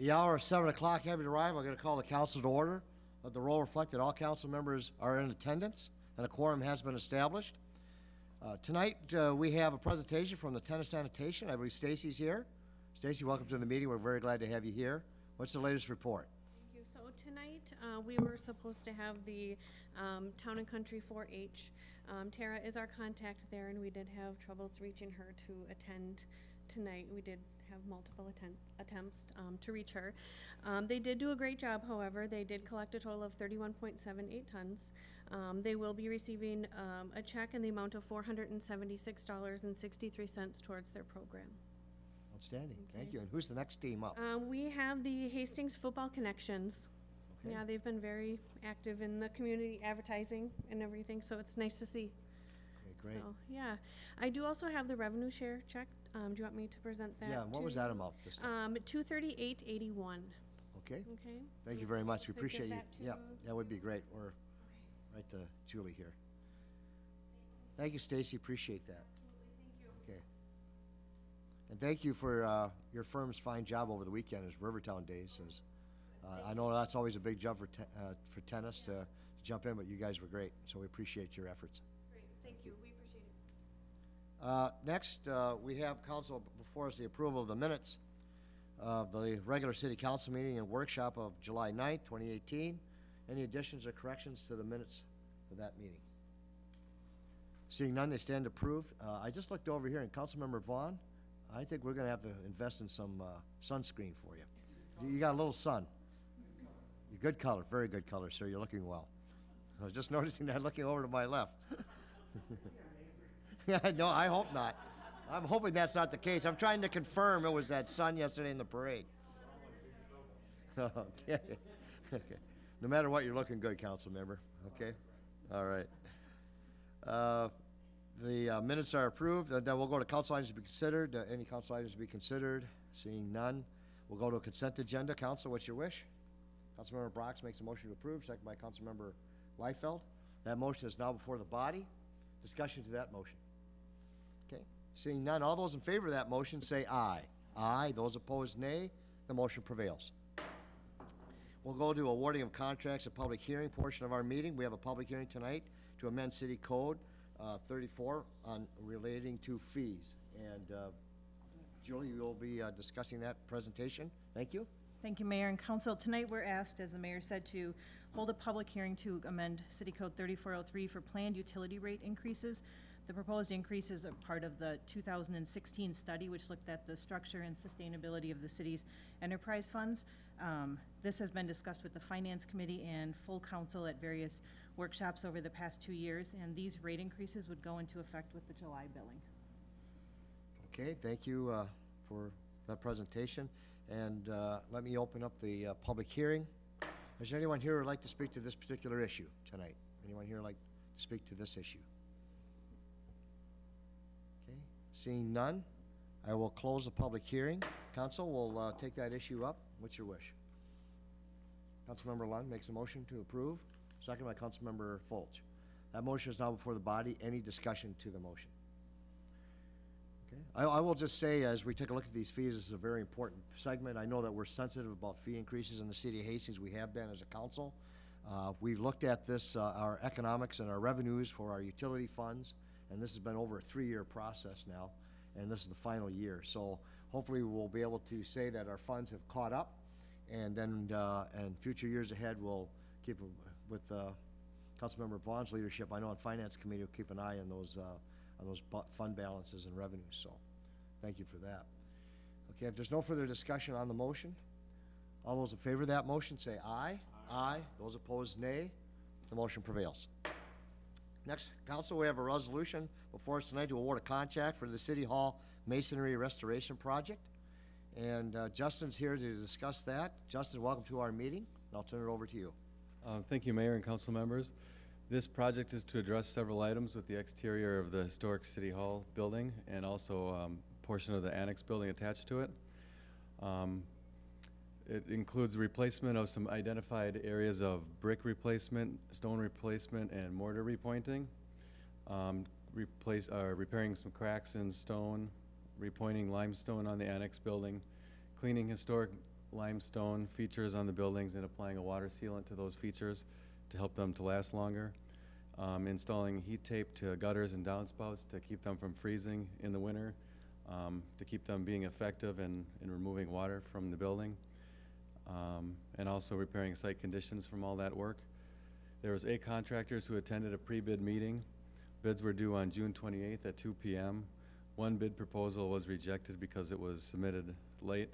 The hour of 7 o'clock having arrived, I'm going to call the council to order. Let the roll reflect that all council members are in attendance and a quorum has been established. Tonight, we have a presentation from the Tennis Sanitation. I believe Stacy's here. Stacy, welcome to the meeting. We're very glad to have you here. What's the latest report? Thank you. So tonight, we were supposed to have the Town and Country 4-H. Tara is our contact there, and we did have troubles reaching her to attend tonight. We did have multiple attempts to reach her. They did do a great job, however. They did collect a total of 31.78 tons. They will be receiving a check in the amount of $476.63 towards their program. Outstanding. Okay. Thank you. And who's the next team up? We have the Hastings Football Connections. Okay. Yeah, they've been very active in the community advertising and everything, so it's nice to see. Okay, great. So, yeah. I do also have the revenue share check. Do you want me to present that? Yeah, and what was that amount this time? $238.81. Okay. Okay. Thank you very much. We To give appreciate you. that to- Yeah, that would be great. We're right to Julie here. Thank you, Stacy. Appreciate that. Thank you. Okay. And thank you for your firm's fine job over the weekend as Rivertown Days. As, I know that's always a big jump for tennis to jump in, but you guys were great, so we appreciate your efforts. Great. Thank you. We appreciate it. Next, we have council before us the approval of the minutes of the regular city council meeting and workshop of July 9th, 2018. Any additions or corrections to the minutes of that meeting? Seeing none, they stand approved. I just looked over here, and Councilmember Vaughn, I think we're going to have to invest in some sunscreen for you. You got a little sun. Good color, very good color, sir. You're looking well. I was just noticing that looking over to my left. Yeah, no, I hope not. I'm hoping that's not the case. I'm trying to confirm it was that sun yesterday in the parade. Okay. Okay. No matter what, you're looking good, council member. Okay? All right. The minutes are approved. Then we'll go to council items to be considered. Any council items to be considered? Seeing none. We'll go to a consent agenda. Council, what's your wish? Councilmember Brox makes a motion to approve, second by Councilmember Liefeld. That motion is now before the body. Discussion to that motion. Okay. Seeing none, all those in favor of that motion say aye. Aye. Those opposed, nay. The motion prevails. We'll go to awarding of contracts, a public hearing portion of our meeting. We have a public hearing tonight to amend City Code 34 on relating to fees. And Julie, you will be discussing that presentation. Thank you. Thank you, Mayor and Council. Tonight we're asked, as the Mayor said, to hold a public hearing to amend City Code 3403 for planned utility rate increases. The proposed increases are part of the 2016 study, which looked at the structure and sustainability of the city's enterprise funds. This has been discussed with the Finance Committee and full council at various workshops over the past 2 years, and these rate increases would go into effect with the July billing. Okay, thank you for that presentation. And let me open up the public hearing. Is there anyone here who would like to speak to this particular issue tonight? Anyone here like to speak to this issue? Okay, seeing none, I will close the public hearing. Council will take that issue up. What's your wish? Councilmember Lund makes a motion to approve, second by Councilmember Fulch. That motion is now before the body. Any discussion to the motion? Okay. I will just say, as we take a look at these fees, this is a very important segment. I know that we're sensitive about fee increases in the city of Hastings. We have been as a council. We've looked at this, our economics and our revenues for our utility funds, and this has been over a 3-year process now, and this is the final year. So hopefully we'll be able to say that our funds have caught up, and then in future years ahead, we'll keep with Councilmember Vaughn's leadership. I know on Finance Committee will keep an eye on those fund balances and revenues, so thank you for that. Okay, if there's no further discussion on the motion, all those in favor of that motion say aye. Aye. Those opposed, nay. The motion prevails. Next, council, we have a resolution before us tonight to award a contract for the City Hall Masonry Restoration Project. And Justin's here to discuss that. Justin, welcome to our meeting. And I'll turn it over to you. Thank you, Mayor and council members. This project is to address several items with the exterior of the historic City Hall building and also a portion of the annex building attached to it. It includes replacement of some identified areas of brick replacement, stone replacement, and mortar repointing. Repairing some cracks in stone, repointing limestone on the annex building, cleaning historic limestone features on the buildings and applying a water sealant to those features to help them to last longer. Installing heat tape to gutters and downspouts to keep them from freezing in the winter, to keep them being effective in removing water from the building, and also repairing site conditions from all that work. There was 8 contractors who attended a pre-bid meeting. Bids were due on June 28th at 2 p.m. One bid proposal was rejected because it was submitted late,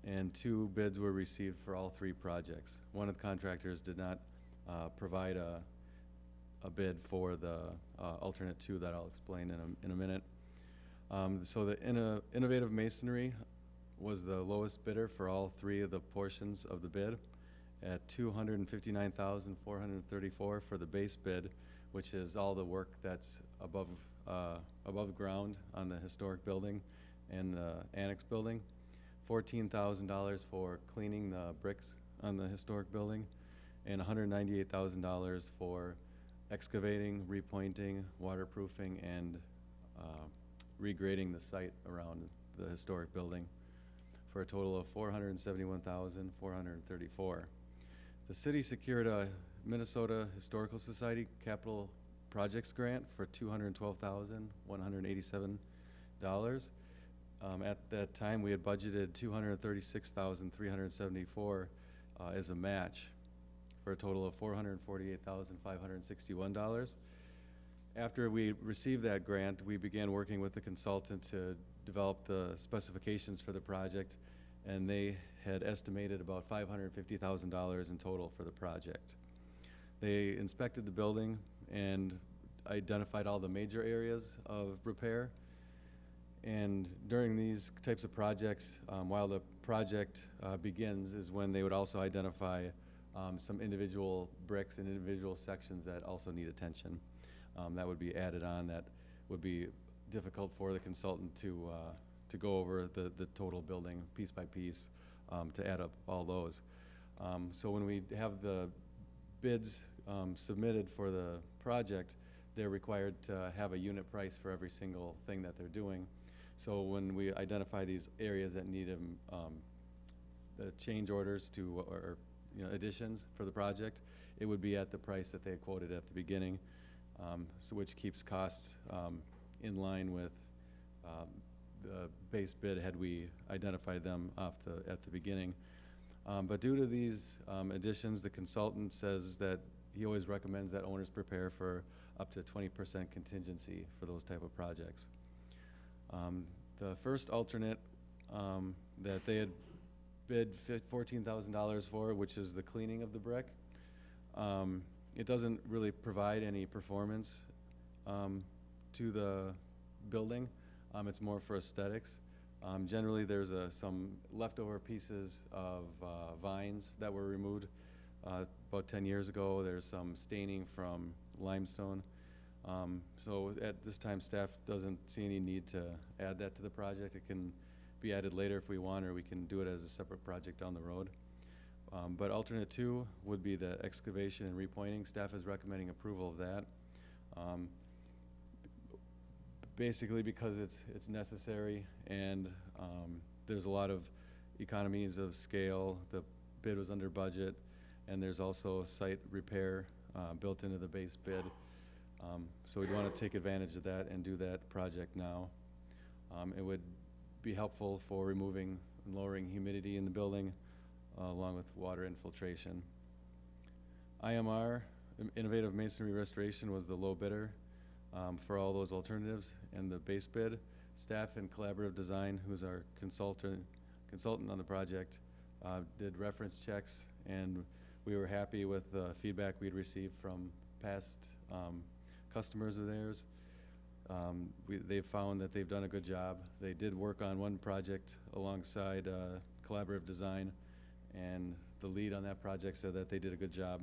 and 2 bids were received for all 3 projects. One of the contractors did not provide a bid for the alternate 2 that I'll explain in a minute. So the innovative masonry was the lowest bidder for all 3 of the portions of the bid at $259,434 for the base bid, which is all the work that's above ground on the historic building and the annex building. $14,000 for cleaning the bricks on the historic building, and $198,000 for excavating, repointing, waterproofing, and regrading the site around the historic building, for a total of $471,434. The city secured a Minnesota Historical Society Capital Projects Grant for $212,187. At that time, we had budgeted $236,374 as a match, for a total of $448,561. After we received that grant, we began working with the consultant to develop the specifications for the project, and they had estimated about $550,000 in total for the project. They inspected the building and identified all the major areas of repair. And during these types of projects, while the project begins, is when they would also identify some individual bricks and individual sections that also need attention. That would be added on. That would be difficult for the consultant to go over the total building piece by piece, to add up all those. So when we have the bids submitted for the project, they're required to have a unit price for every single thing that they're doing. So when we identify these areas that need the change orders to, or additions for the project, it would be at the price that they had quoted at the beginning, so which keeps costs in line with the base bid had we identified them at the beginning. But due to these additions, the consultant says that he always recommends that owners prepare for up to 20% contingency for those type of projects. The first alternate that they had bid $14,000 for, which is the cleaning of the brick, it doesn't really provide any performance to the building. It's more for aesthetics. Generally, there's some leftover pieces of vines that were removed about 10 years ago. There's some staining from limestone. So at this time, staff doesn't see any need to add that to the project. It can be added later if we want, or we can do it as a separate project down the road. But alternate 2 would be the excavation and repointing. Staff is recommending approval of that. Basically because it's necessary, and there's a lot of economies of scale. The bid was under budget, and there's also site repair built into the base bid. So we'd want to take advantage of that and do that project now. It would be helpful for removing and lowering humidity in the building, along with water infiltration. IMR, Innovative Masonry Restoration, was the low bidder for all those alternatives, and the base bid. Staff and Collaborative Design, who's our consultant on the project, did reference checks, and we were happy with the feedback we'd received from past customers of theirs. They've found that they've done a good job. They did work on one project alongside Collaborative Design, and the lead on that project said that they did a good job.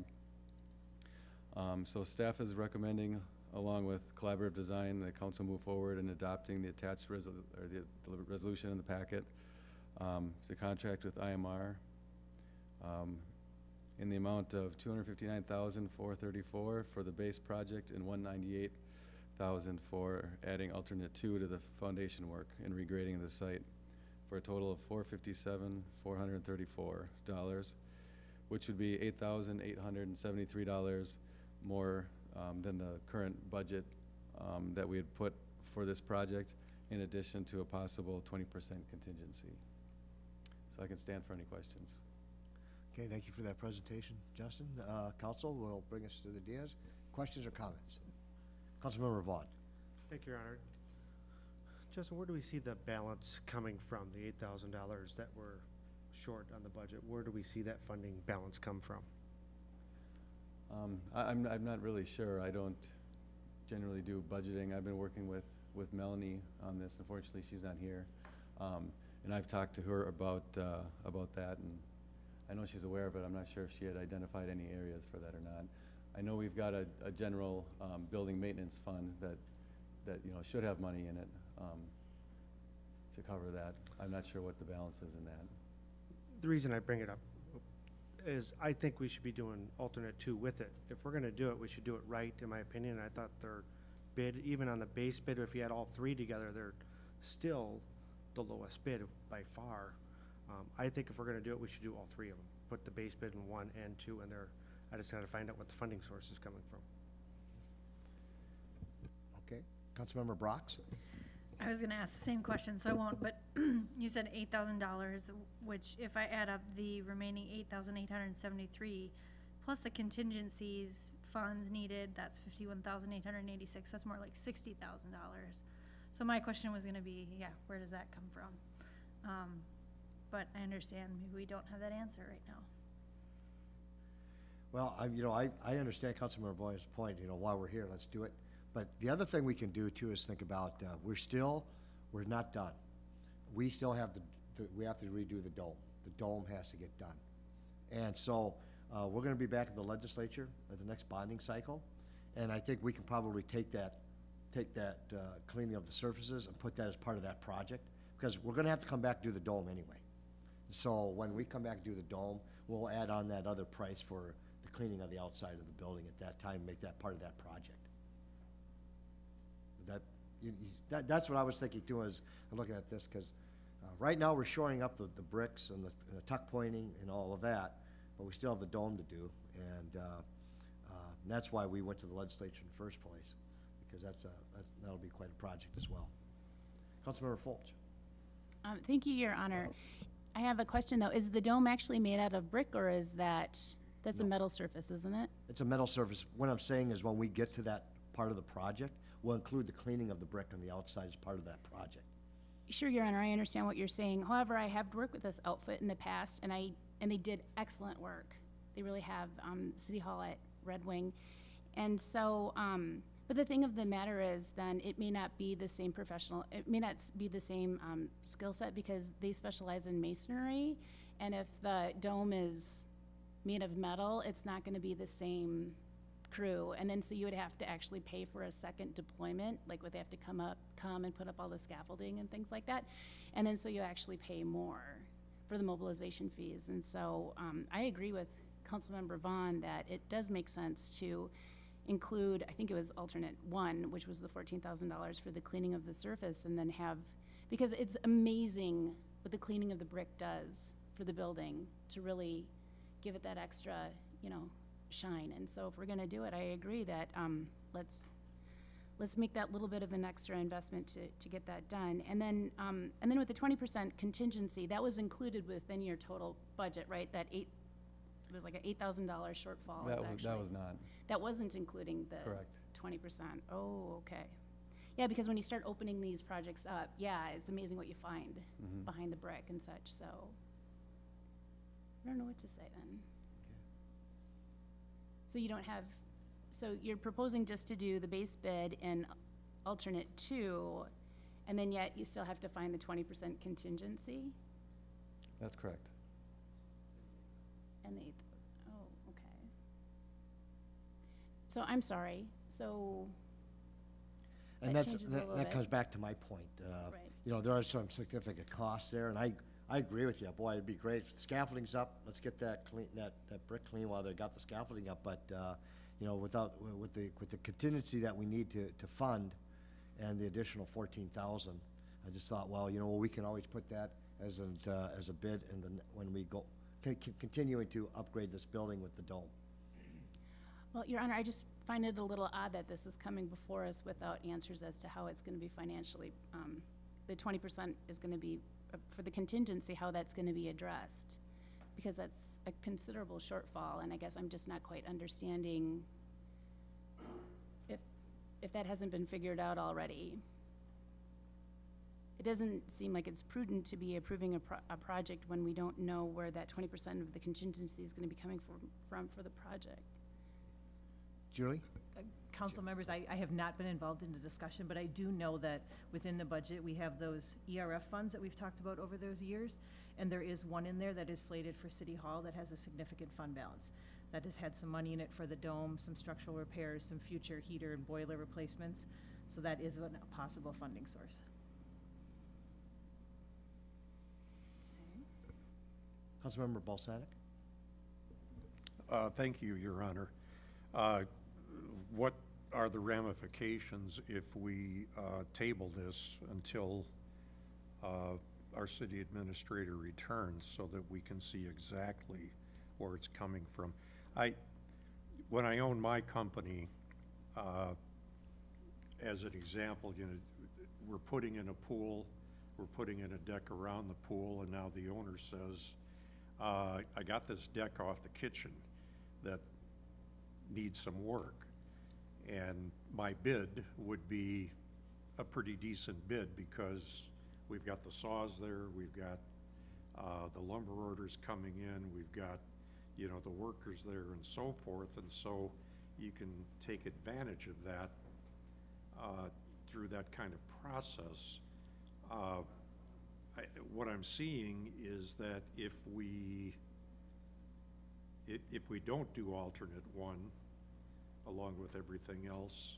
So staff is recommending, along with Collaborative Design, that council move forward in adopting the attached the resolution in the packet, the contract with IMR in the amount of $259,434 for the base project, and $198,000 for adding alternate 2 to the foundation work and regrading the site, for a total of $457,434, which would be $8,873 more than the current budget that we had put for this project, in addition to a possible 20% contingency. So I can stand for any questions. Okay, thank you for that presentation, Justin. Council will bring us to the Diaz. Questions or comments? Councilmember Vaughn. Thank you, Your Honor. Justin, where do we see the balance coming from, the $8,000 that we're short on the budget? Where do we see that funding balance come from? I'm not really sure. I don't generally do budgeting. I've been working with Melanie on this. Unfortunately, she's not here. And I've talked to her about that, and I know she's aware of it. I'm not sure if she had identified any areas for that or not. I know we've got a general building maintenance fund that should have money in it to cover that. I'm not sure what the balance is in that. The reason I bring it up is I think we should be doing alternate 2 with it. If we're gonna do it, we should do it right, in my opinion. I thought their bid, even on the base bid, if you had all 3 together, they're still the lowest bid by far. I think if we're gonna do it, we should do all 3 of them. Put the base bid in 1 and 2 in there. I just gotta find out what the funding source is coming from. Okay, Councilmember Brox. I was gonna ask the same question, so I won't, but you said $8,000, which if I add up the remaining $8,873, plus the contingencies funds needed, that's $51,886, that's more like $60,000. So my question was gonna be, where does that come from? But I understand maybe we don't have that answer right now. Well, I understand Councilmember Boyd's point, while we're here, let's do it. But the other thing we can do too is think about, we're not done. We still have we have to redo the dome. The dome has to get done. And so, we're gonna be back in the legislature at the next bonding cycle. And I think we can probably take that cleaning of the surfaces and put that as part of that project, because we're gonna have to come back and do the dome anyway. So when we come back and do the dome, we'll add on that other price for the cleaning of the outside of the building at that time, make that part of that project. That's what I was thinking too, as I'm looking at this, because right now we're shoring up the bricks and the tuck pointing and all of that, but we still have the dome to do, and that's why we went to the legislature in the first place, because that'll be quite a project as well. Councilmember Fulch. Thank you, Your Honor. I have a question though. Is the dome actually made out of brick, or is that's a metal surface, isn't it? It's a metal surface. What I'm saying is when we get to that part of the project, we'll include the cleaning of the brick on the outside as part of that project. Sure, Your Honor, I understand what you're saying. However, I have worked with this outfit in the past, and they did excellent work. They really have, City Hall at Red Wing. And so, but the thing of the matter is then it may not be the same it may not be the same skill set, because they specialize in masonry. And if the dome is made of metal, it's not gonna be the same crew. And then so you would have to actually pay for a second deployment, like would they have to come and put up all the scaffolding and things like that. And then so you actually pay more for the mobilization fees. And so I agree with Councilmember Vaughn that it does make sense to include, I think it was alternate 1, which was the $14,000 for the cleaning of the surface, and then because it's amazing what the cleaning of the brick does for the building to really give it that extra, shine. And so if we're gonna do it, I agree that let's make that little bit of an extra investment to get that done. And then with the 20% contingency, that was included within your total budget, right? It was like an $8,000 shortfall. That was not. That wasn't including the Correct. 20%. Oh, okay. Yeah, because when you start opening these projects up, it's amazing what you find behind the brick and such. So I don't know what to say then. So you don't have, so you're proposing just to do the base bid in alternate 2, and then yet you still have to find the 20% contingency? That's correct. And the 8,000, oh, okay. So I'm sorry, so And that changes a little that bit. comes back to my point. Right. There are some significant costs there, and I agree with you. Boy, it'd be great. If the scaffolding's up, let's get that brick clean while they got the scaffolding up. But with the contingency that we need to fund, and the additional 14,000, I just thought, well, we can always put that as a bid when we go, continuing to upgrade this building with the dome. Well, Your Honor, I just find it a little odd that this is coming before us without answers as to how it's gonna be financially, the 20% is gonna be, for the contingency, how that's gonna be addressed. Because that's a considerable shortfall, and I guess I'm just not quite understanding if that hasn't been figured out already. It doesn't seem like it's prudent to be approving a project when we don't know where that 20% of the contingency is gonna be coming from for the project. Julie? Council members, I have not been involved in the discussion, but I do know that within the budget, we have those ERF funds that we've talked about over those years, and there is one in there that is slated for City Hall that has a significant fund balance. That has had some money in it for the dome, some structural repairs, some future heater and boiler replacements, so that is a possible funding source. Councilmember Balsanic? Thank you, Your Honor. What are the ramifications if we table this until our city administrator returns so that we can see exactly where it's coming from? When I owned my company, as an example, you know, we're putting in a pool, we're putting in a deck around the pool, and now the owner says, I got this deck off the kitchen that needs some work. And my bid would be a pretty decent bid because we've got the saws there, we've got the lumber orders coming in, we've got, you know, the workers there and so forth, and so you can take advantage of that through that kind of process. What I'm seeing is that if we don't do alternate one, along with everything else,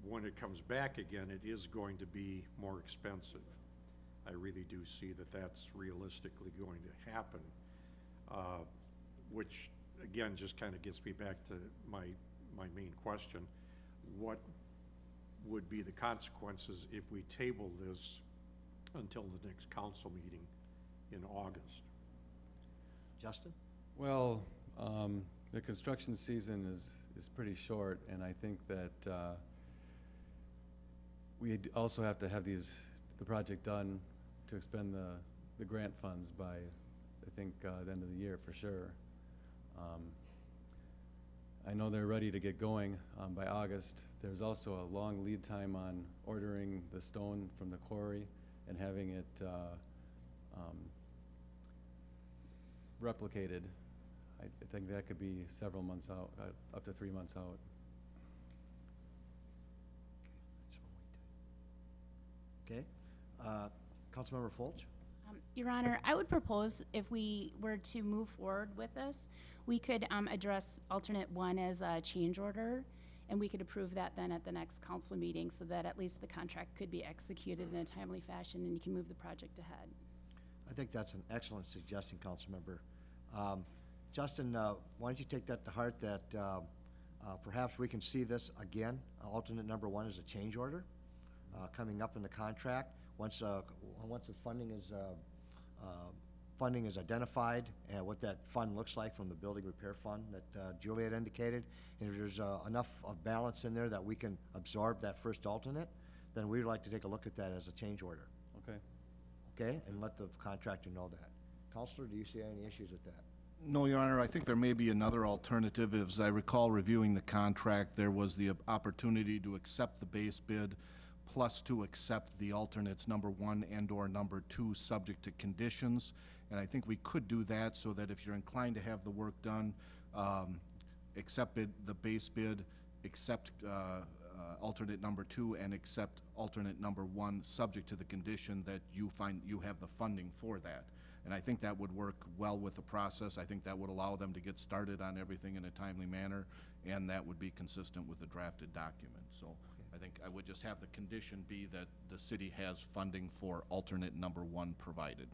when it comes back again, it is going to be more expensive. I really do see that that's realistically going to happen, which again just kind of gets me back to my main question. What would be the consequences if we table this until the next council meeting in August? Justin? Well, the construction season is pretty short, and I think that we also have to have the project done to expend the grant funds by, I think, the end of the year for sure. I know they're ready to get going by August. There's also a long lead time on ordering the stone from the quarry and having it replicated. I think that could be several months out, up to 3 months out. Okay. Councilmember Fulch? Your Honor, I would propose if we were to move forward with this, we could address alternate one as a change order, and we could approve that then at the next council meeting so that at least the contract could be executed in a timely fashion and you can move the project ahead. I think that's an excellent suggestion, Councilmember. Justin, why don't you take that to heart that perhaps we can see this again, alternate number one as a change order coming up in the contract once the funding is identified and what that fund looks like from the building repair fund that Julie had indicated. And if there's enough of balance in there that we can absorb that first alternate, then we'd like to take a look at that as a change order. Okay. Okay, and let the contractor know that. Counselor, do you see any issues with that? No, Your Honor, I think there may be another alternative. As I recall reviewing the contract, there was the opportunity to accept the base bid plus to accept the alternates number one and/or number two subject to conditions. And I think we could do that so that if you're inclined to have the work done, accept the base bid, accept alternate number two, and accept alternate number one subject to the condition that you find you have the funding for that. And I think that would work well with the process. I think that would allow them to get started on everything in a timely manner, and that would be consistent with the drafted document. So I think I would just have the condition be that the city has funding for alternate number one provided.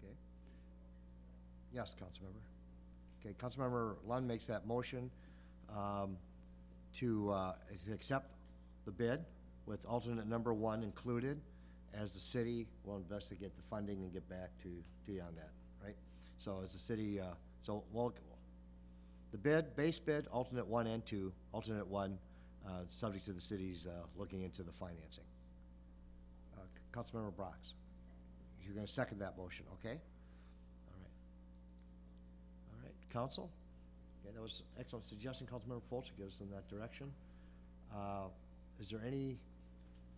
Okay. Yes, Councilmember. Okay, Councilmember Lund makes that motion to accept the bid with alternate number one included as the city, we'll investigate the funding and get back to you on that, right? So as the city, so we'll, the bid, base bid, alternate 1 and 2, alternate 1, subject to the city's looking into the financing. Councilmember Brox, you're gonna second that motion, okay? All right, council? Okay, that was excellent suggestion, Councilmember Fultz, to get us in that direction. Is there any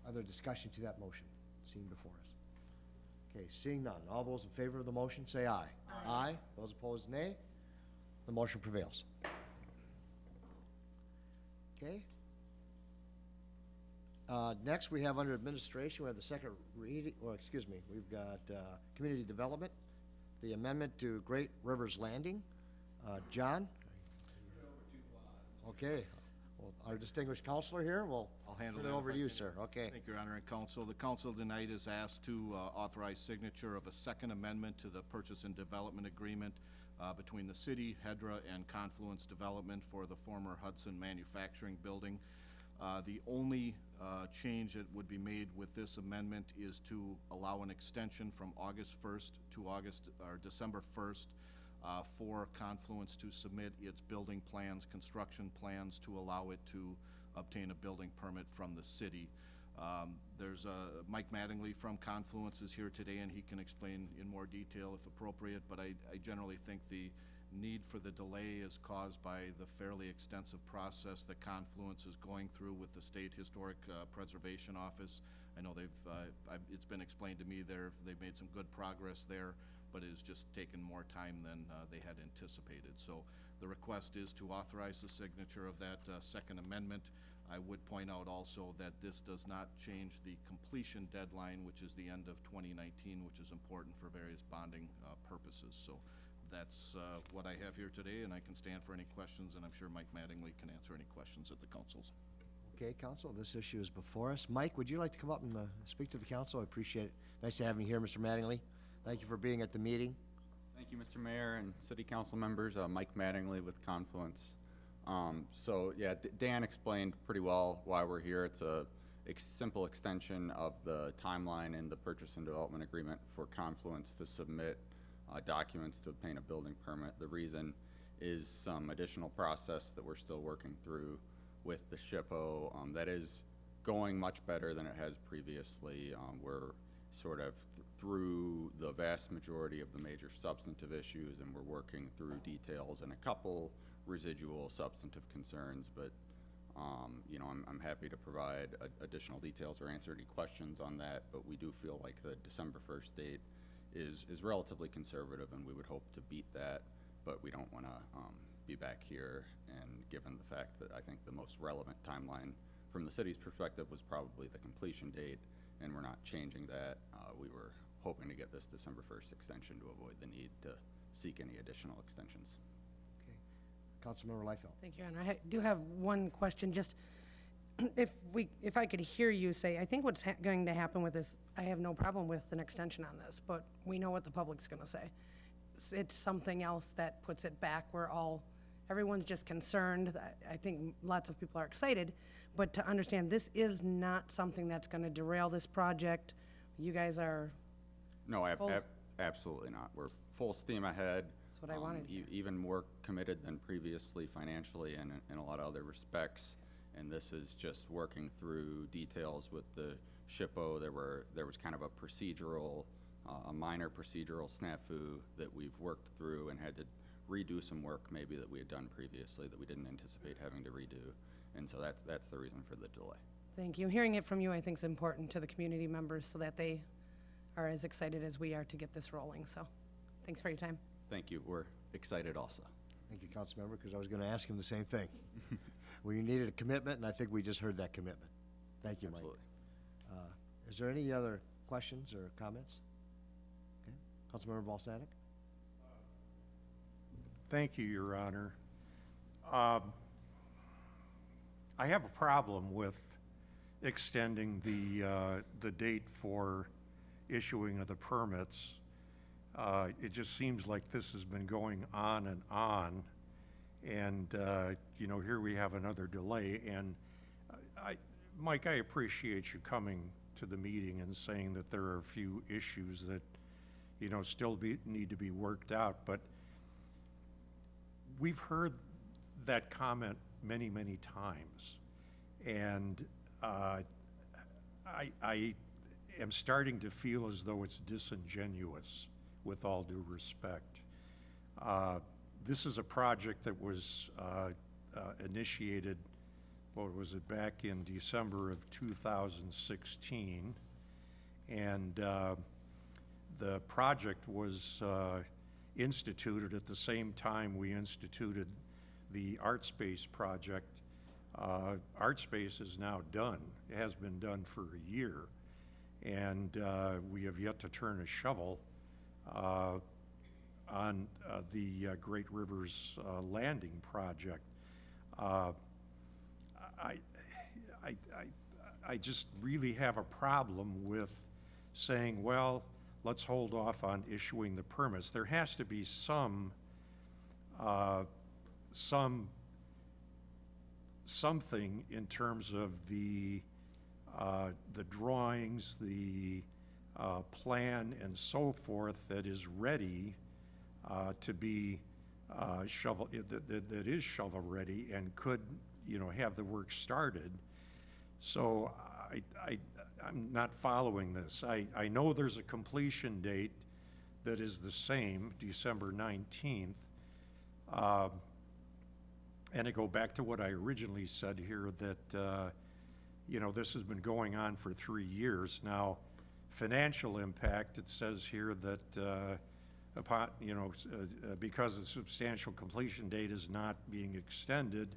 other discussion to that motion seen before us? Okay, seeing none. All those in favor of the motion, say aye. Aye. Those opposed, nay. The motion prevails. Okay. Next, we have under administration, we have the second reading, or excuse me, we've got community development, the amendment to Great Rivers Landing. John? Okay. Well, our distinguished counselor here, I'll handle turn it that over if to I you, can. sir. Okay. Thank you, Your Honor and Council. The council tonight is asked to authorize signature of a second amendment to the purchase and development agreement between the city, Hedra, and Confluence Development for the former Hudson Manufacturing Building. The only change that would be made with this amendment is to allow an extension from August 1st to December 1st for Confluence to submit its building plans, construction plans, to allow it to obtain a building permit from the city. There's Mike Mattingly from Confluence is here today, and he can explain in more detail if appropriate, but I generally think the need for the delay is caused by the fairly extensive process that Confluence is going through with the State Historic Preservation Office. I know it's been explained to me they've made some good progress there, but it has just taken more time than they had anticipated. So the request is to authorize the signature of that second amendment. I would point out also that this does not change the completion deadline, which is the end of 2019, which is important for various bonding purposes. So that's what I have here today, and I can stand for any questions, and I'm sure Mike Mattingly can answer any questions at the council's. Okay, council, this issue is before us. Mike, would you like to come up and speak to the council? I appreciate it. Nice to have you here, Mr. Mattingly. Thank you for being at the meeting. Thank you, Mr. Mayor and City Council members. Mike Mattingly with Confluence. So yeah, Dan explained pretty well why we're here. It's a simple extension of the timeline in the purchase and development agreement for Confluence to submit documents to obtain a building permit. The reason is some additional process that we're still working through with the SHPO that is going much better than it has previously. We're sort of through the vast majority of the major substantive issues, and we're working through details and a couple residual substantive concerns, but you know, I'm happy to provide additional details or answer any questions on that, but we do feel like the December 1st date is relatively conservative, and we would hope to beat that, but we don't want to be back here, and given the fact that I think the most relevant timeline from the city's perspective was probably the completion date, and we're not changing that, we were hoping to get this December 1st extension to avoid the need to seek any additional extensions. Councilmember Liefeld. Thank you, Your Honor. I do have one question, just if I could hear you say, I think what's going to happen with this, I have no problem with an extension on this, but we know what the public's gonna say. It's something else that puts it back where everyone's just concerned. I think lots of people are excited, but to understand, this is not something that's gonna derail this project. You guys are, No, absolutely not. We're full steam ahead. That's what I wanted to hear. Even more committed than previously financially and in a lot of other respects. And this is just working through details with the SHPO. There was kind of a minor procedural snafu that we've worked through and had to redo some work maybe that we had done previously that we didn't anticipate having to redo. And so that's the reason for the delay. Thank you. Hearing it from you, I think, is important to the community members so that they are as excited as we are to get this rolling. So thanks for your time. Thank you. We're excited also. Thank you, Councilmember, because I was going to ask him the same thing. We needed a commitment, and I think we just heard that commitment. Thank you, Mike. Absolutely. Is there any other questions or comments? Okay. Councilmember Balsanic? Thank you, Your Honor. I have a problem with extending the date for issuing of the permits. It just seems like this has been going on, and you know, here we have another delay. And Mike, I appreciate you coming to the meeting and saying that there are a few issues that, you know, still need to be worked out, but we've heard that comment many, many times. And I am starting to feel as though it's disingenuous, with all due respect. This is a project that was initiated, what was it, back in December of 2016. And the project was instituted at the same time we instituted the Art Space project. Art Space is now done. It has been done for a year. And we have yet to turn a shovel on the Great Rivers Landing project. I just really have a problem with saying, well, let's hold off on issuing the permits. There has to be something in terms of the drawings, the plan, and so forth that is ready to be shovel, that is shovel ready and could, you know, have the work started. So I'm not following this. I know there's a completion date that is the same, December 19th. And I go back to what I originally said here, that you know, this has been going on for 3 years. Now, financial impact, it says here that upon, you know, because the substantial completion date is not being extended,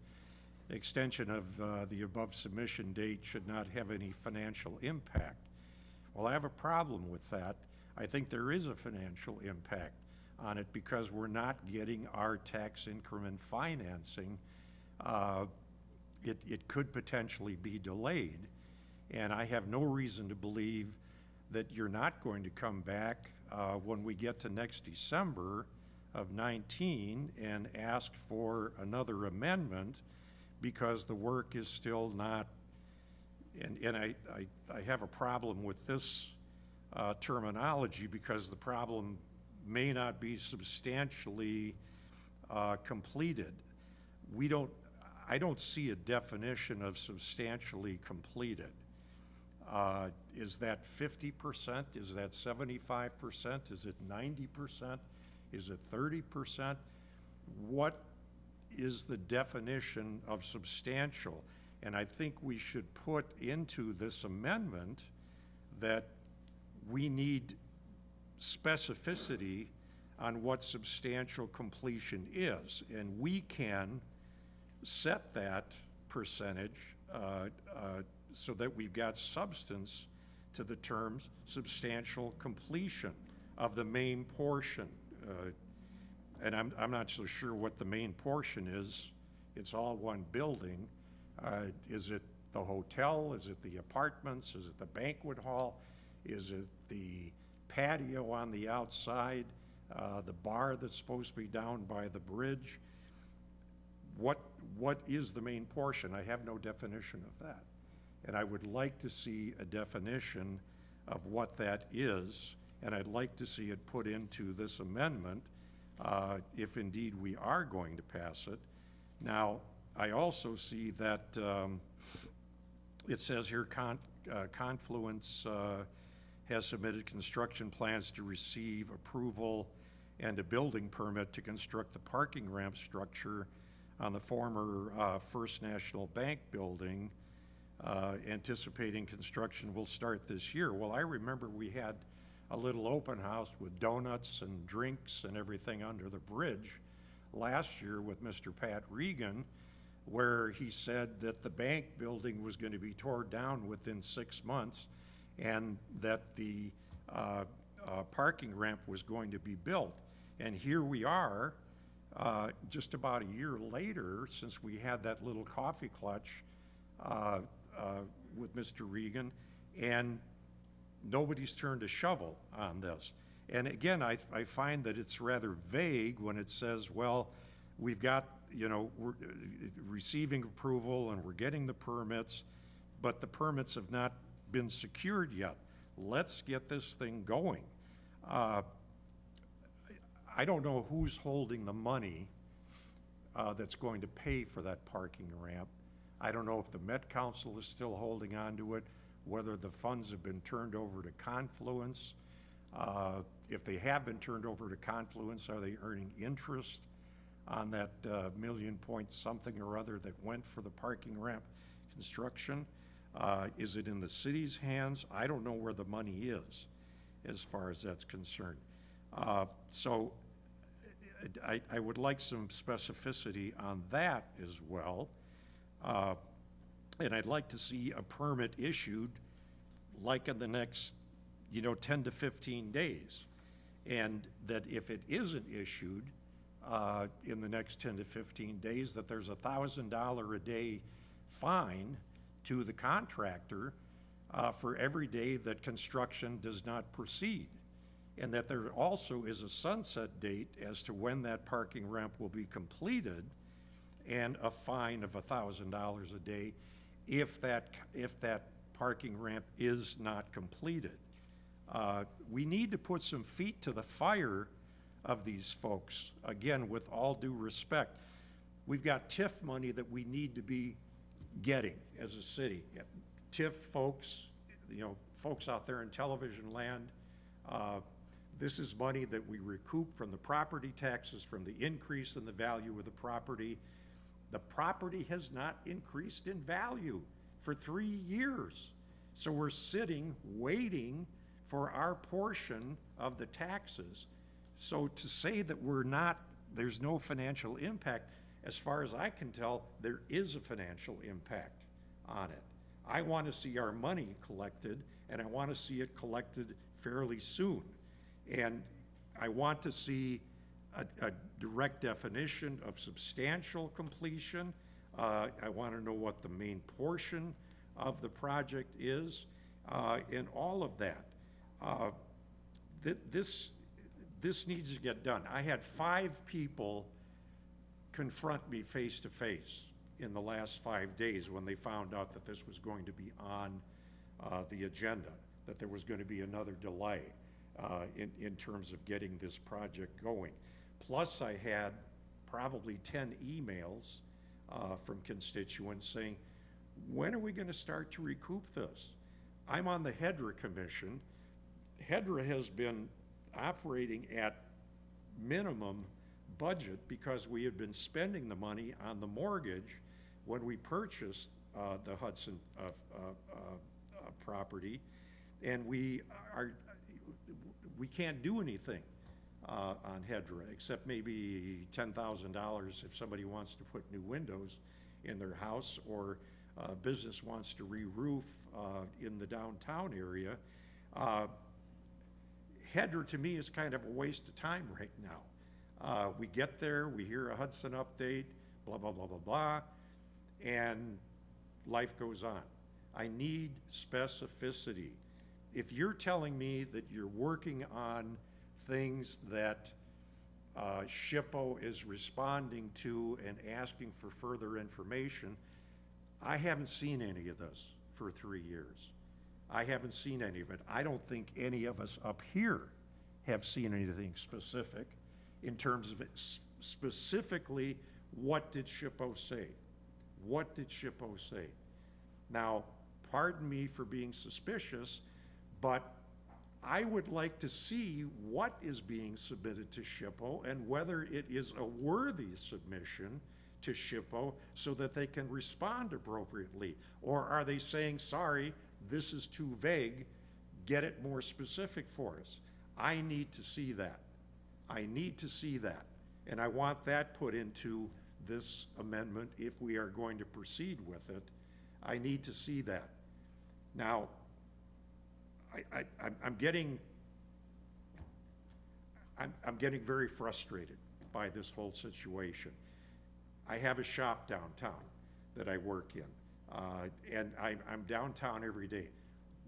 extension of the above submission date should not have any financial impact. Well, I have a problem with that. I think there is a financial impact on it because we're not getting our tax increment financing. It could potentially be delayed, and I have no reason to believe that you're not going to come back when we get to next December of 19 and ask for another amendment, because the work is still not, and I have a problem with this terminology, because the problem may not be substantially completed. I don't see a definition of substantially completed. Is that 50%? Is that 75%? Is it 90%? Is it 30%? What is the definition of substantial? And I think we should put into this amendment that we need specificity on what substantial completion is, and we can set that percentage so that we've got substance to the terms substantial completion of the main portion. And I'm not so sure what the main portion is. It's all one building. Is it the hotel? Is it the apartments? Is it the banquet hall? Is it the patio on the outside? The bar that's supposed to be down by the bridge? What is the main portion? I have no definition of that. And I would like to see a definition of what that is, and I'd like to see it put into this amendment if indeed we are going to pass it. Now, I also see that it says here Confluence has submitted construction plans to receive approval and a building permit to construct the parking ramp structure on the former First National Bank building, anticipating construction will start this year. Well, I remember we had a little open house with donuts and drinks and everything under the bridge last year with Mr. Pat Regan, where he said that the bank building was going to be torn down within 6 months and that the parking ramp was going to be built. And here we are, just about a year later, since we had that little coffee clutch with Mr. Regan, and nobody's turned a shovel on this. And again, I find that it's rather vague when it says, well, we've got, you know, we're receiving approval and we're getting the permits, but the permits have not been secured yet. Let's get this thing going. I don't know who's holding the money that's going to pay for that parking ramp. I don't know if the Met Council is still holding on to it, whether the funds have been turned over to Confluence. If they have been turned over to Confluence, are they earning interest on that million point something or other that went for the parking ramp construction? Is it in the city's hands? I don't know where the money is as far as that's concerned. So I would like some specificity on that as well. And I'd like to see a permit issued like in the next, 10 to 15 days. And that if it isn't issued in the next 10 to 15 days, that there's a $1,000 a day fine to the contractor for every day that construction does not proceed. And that there also is a sunset date as to when that parking ramp will be completed, and a fine of $1,000 a day if that parking ramp is not completed. We need to put some feet to the fire of these folks. Again, with all due respect, we've got TIF money that we need to be getting as a city. TIF folks, folks out there in television land, this is money that we recoup from the property taxes, from the increase in the value of the property. The property has not increased in value for 3 years. So we're sitting, waiting for our portion of the taxes. So to say that there's no financial impact, as far as I can tell, there is a financial impact on it. I want to see our money collected, and I want to see it collected fairly soon. And I want to see a direct definition of substantial completion. I want to know what the main portion of the project is, and all of that. This needs to get done. I had 5 people confront me face to face in the last 5 days when they found out that this was going to be on the agenda, that there was going to be another delay in terms of getting this project going. Plus, I had probably 10 emails from constituents saying, when are we going to start to recoup this? I'm on the HEDRA Commission. HEDRA has been operating at minimum budget because we had been spending the money on the mortgage when we purchased the Hudson property, and we can't do anything on HEDRA except maybe $10,000 if somebody wants to put new windows in their house, or a business wants to re-roof in the downtown area. HEDRA to me is kind of a waste of time right now. We get there, we hear a Hudson update, blah, blah, blah, blah, blah, and life goes on. I need specificity. If you're telling me that you're working on things that SHPO is responding to and asking for further information, I haven't seen any of this for 3 years. I haven't seen any of it. I don't think any of us up here have seen anything specific in terms of it. Specifically, what did SHPO say? What did SHPO say? Now, pardon me for being suspicious, but I would like to see what is being submitted to SHPO and whether it is a worthy submission to SHPO so that they can respond appropriately. Or are they saying, sorry, this is too vague, get it more specific for us? I need to see that. I need to see that. And I want that put into this amendment if we are going to proceed with it. I need to see that. Now, I'm getting very frustrated by this whole situation. I have a shop downtown that I work in, and I'm downtown every day.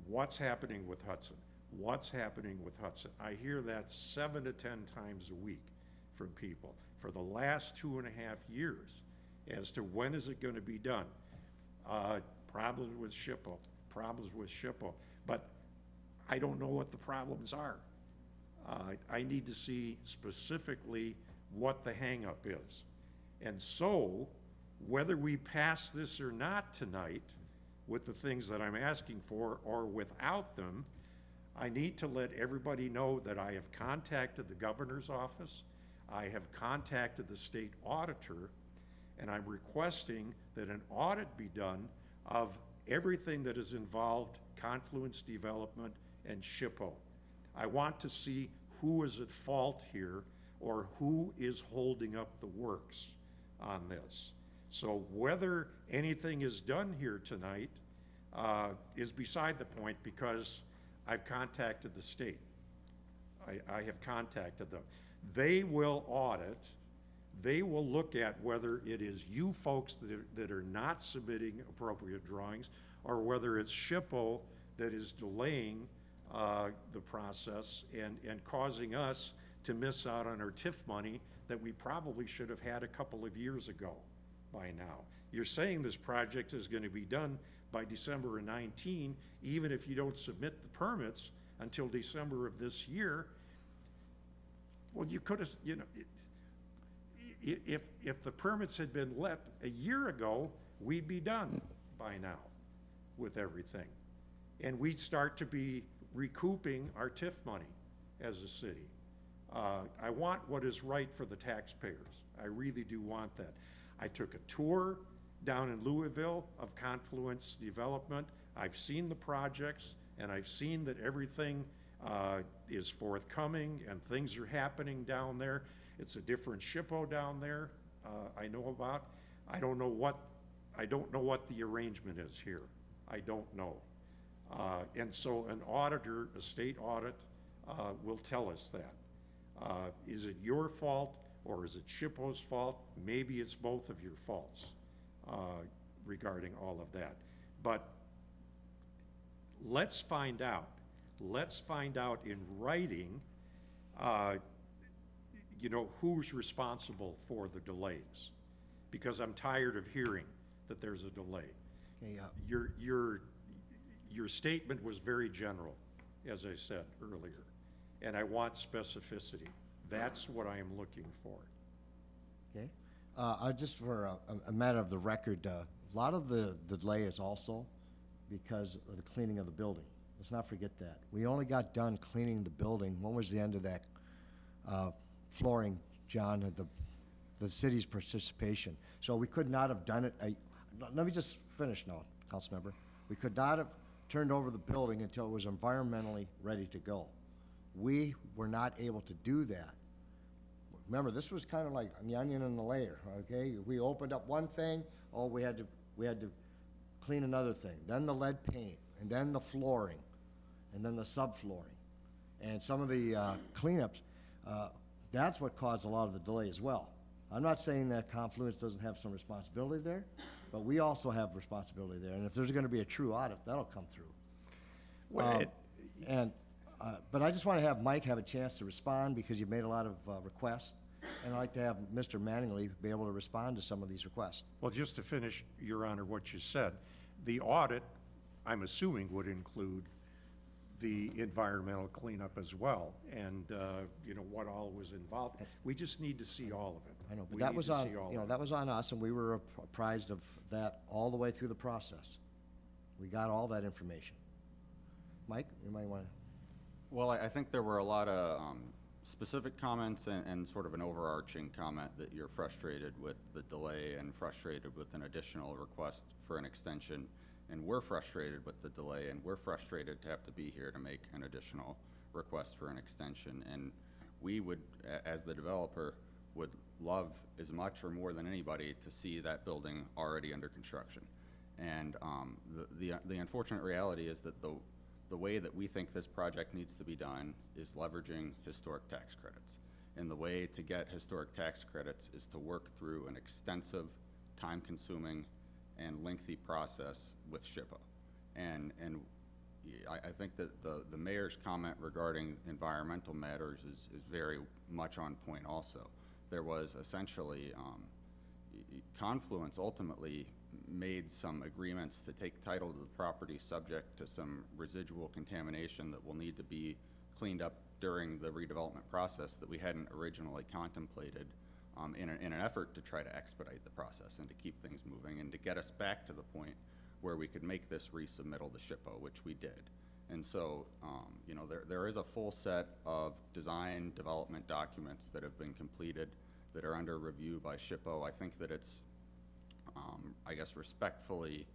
What's happening with Hudson? What's happening with Hudson? I hear that 7 to 10 times a week from people for the last 2.5 years as to when is it going to be done. Problems with SHPO, problems with SHPO, but I don't know what the problems are. I need to see specifically what the hangup is. And so, whether we pass this or not tonight, with the things that I'm asking for, or without them, I need to let everybody know that I have contacted the governor's office, I have contacted the state auditor, and I'm requesting that an audit be done of everything that is involved Confluence Development and SHPO. I want to see who is at fault here, or who is holding up the works on this. So whether anything is done here tonight is beside the point, because I've contacted the state. I have contacted them. They will audit, they will look at whether it is you folks that are not submitting appropriate drawings, or whether it's SHPO that is delaying the process and causing us to miss out on our TIF money that we probably should have had a couple of years ago by now. You're saying this project is going to be done by December of 19, even if you don't submit the permits until December of this year. Well, you could have, you know, if the permits had been let a year ago, we'd be done by now with everything. And we'd start to be recouping our TIF money as a city. I want what is right for the taxpayers. I really do want that. I took a tour down in Louisville of Confluence Development. I've seen the projects, and I've seen that everything is forthcoming and things are happening down there. It's a different SHPO down there I know about. I don't know what the arrangement is here. I don't know. And so an auditor, a state audit, will tell us that. Is it your fault, or is it SHPO's fault? Maybe it's both of your faults regarding all of that. But let's find out. Let's find out in writing, you know, who's responsible for the delays. Because I'm tired of hearing that there's a delay. Okay, Your statement was very general, as I said earlier, and I want specificity. That's what I am looking for. okay. Just for a matter of the record, a lot of the delay is also because of the cleaning of the building. Let's not forget that. We only got done cleaning the building. When was the end of that flooring, John, the city's participation? So we could not have done it. Let me just finish now, Councilmember. We could not have turned over the building until it was environmentally ready to go. We were not able to do that. Remember, this was kind of like the onion and the layer, okay? We opened up one thing, oh, we had to clean another thing, then the lead paint, and then the flooring, and then the subflooring. And some of the cleanups, that's what caused a lot of the delay as well. I'm not saying that Confluence doesn't have some responsibility there, but we also have responsibility there. And if there's gonna be a true audit, that'll come through. Well, But I just want to have Mike have a chance to respond, because you've made a lot of requests, and I'd like to have Mr. Mattingly be able to respond to some of these requests. Well, just to finish, Your Honor, what you said, the audit, I'm assuming, would include the environmental cleanup as well, and, you know, what all was involved. We just need to see all of it. I know, but We that need was to on, see all you know, of it. that was on us, and we were apprised of that all the way through the process. We got all that information. Mike, you might want to. Well, I think there were a lot of specific comments and sort of an overarching comment that you're frustrated with the delay and frustrated with an additional request for an extension. And we're frustrated with the delay, and we're frustrated to have to be here to make an additional request for an extension. And we would, as the developer, would love as much or more than anybody to see that building already under construction. And the unfortunate reality is that the way that we think this project needs to be done is leveraging historic tax credits. And the way to get historic tax credits is to work through an extensive, time-consuming, and lengthy process with SHPO. And I think that the mayor's comment regarding environmental matters is very much on point also. There was essentially, Confluence ultimately made some agreements to take title to the property subject to some residual contamination that will need to be cleaned up during the redevelopment process that we hadn't originally contemplated, in an effort to try to expedite the process and to keep things moving and to get us back to the point where we could make this resubmittal to SHPO, which we did. And so, you know, there is a full set of design development documents that have been completed that are under review by SHPO. I think that it's, I guess respectfully,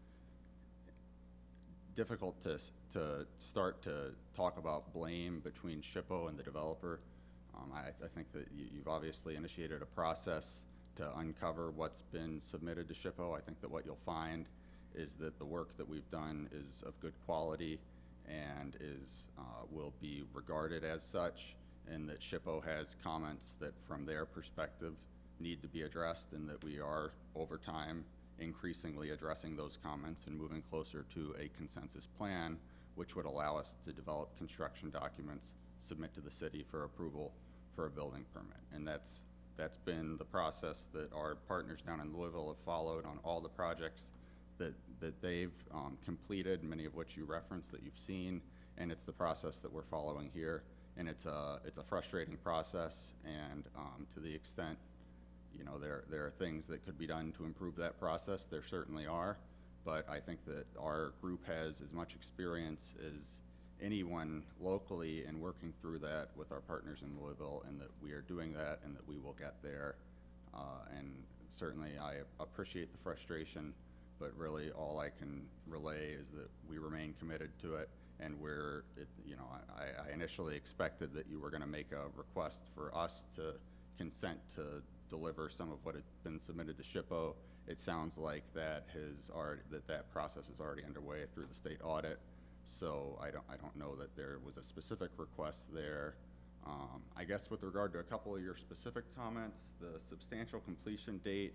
difficult to start to talk about blame between SHPO and the developer. I think that you've obviously initiated a process to uncover what's been submitted to SHPO. I think that what you'll find is that the work that we've done is of good quality and will be regarded as such, and that SHPO has comments that from their perspective need to be addressed, and that we are over time increasingly addressing those comments and moving closer to a consensus plan, which would allow us to develop construction documents, submit to the city for approval for a building permit. And that's been the process that our partners down in Louisville have followed on all the projects that they've completed, many of which you referenced that you've seen, and it's the process that we're following here. And it's a frustrating process, and to the extent, you know, there are things that could be done to improve that process, there certainly are, but I think that our group has as much experience as anyone locally in working through that with our partners in Louisville, and that we are doing that and that we will get there. And certainly I appreciate the frustration, but really all I can relay is that we remain committed to it. And you know, I initially expected that you were going to make a request for us to consent to deliver some of what had been submitted to SHPO. It sounds like that process is already underway through the state audit. So I don't know that there was a specific request there. I guess with regard to a couple of your specific comments, the substantial completion date,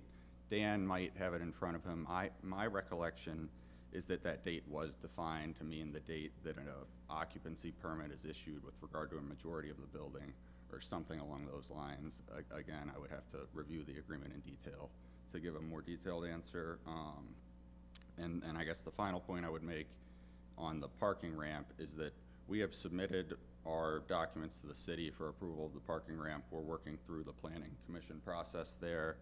Dan might have it in front of him. My recollection is that date was defined to mean the date that an occupancy permit is issued with regard to a majority of the building, or something along those lines. Again, I would have to review the agreement in detail to give a more detailed answer. And I guess the final point I would make on the parking ramp is that we have submitted our documents to the city for approval of the parking ramp. We're working through the planning commission process there.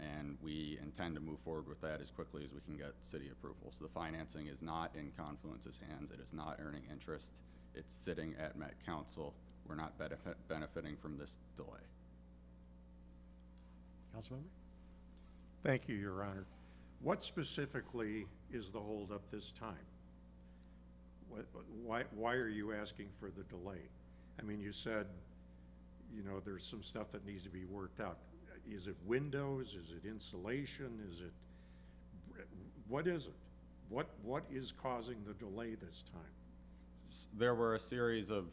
And we intend to move forward with that as quickly as we can get city approval. So the financing is not in Confluence's hands. It is not earning interest. It's sitting at Met Council. We're not benefiting from this delay. Councilmember? Thank you, Your Honor. What specifically is the holdup this time? Why are you asking for the delay? I mean, you said, you know, there's some stuff that needs to be worked out. Is it windows? Is it insulation? What is it? What is causing the delay this time? There were a series of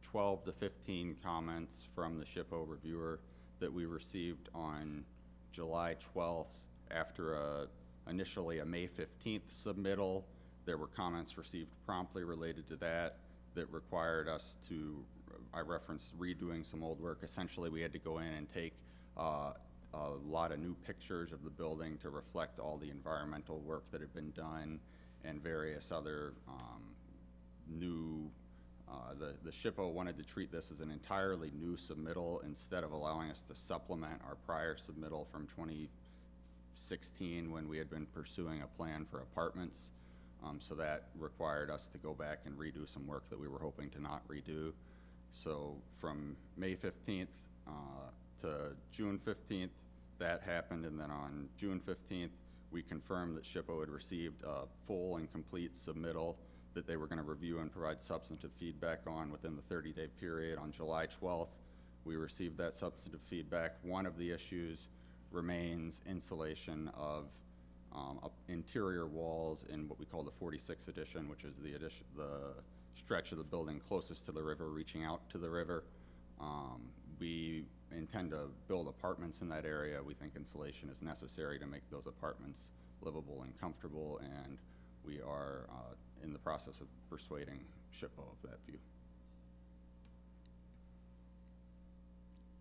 12 to 15 comments from the SHPO reviewer that we received on July 12th after initially a May 15th submittal. There were comments received promptly related to that required us to, I referenced redoing some old work. Essentially, we had to go in and take a lot of new pictures of the building to reflect all the environmental work that had been done, and various other new, the SHPO wanted to treat this as an entirely new submittal instead of allowing us to supplement our prior submittal from 2016 when we had been pursuing a plan for apartments. So that required us to go back and redo some work that we were hoping to not redo. So from May 15th to June 15th, that happened, and then on June 15th, we confirmed that SHPO had received a full and complete submittal that they were going to review and provide substantive feedback on within the 30-day period. On July 12th, we received that substantive feedback. One of the issues remains insulation of interior walls in what we call the 46 addition, which is the stretch of the building closest to the river, reaching out to the river. We intend to build apartments in that area. We think insulation is necessary to make those apartments livable and comfortable, and we are in the process of persuading SHPO of that view.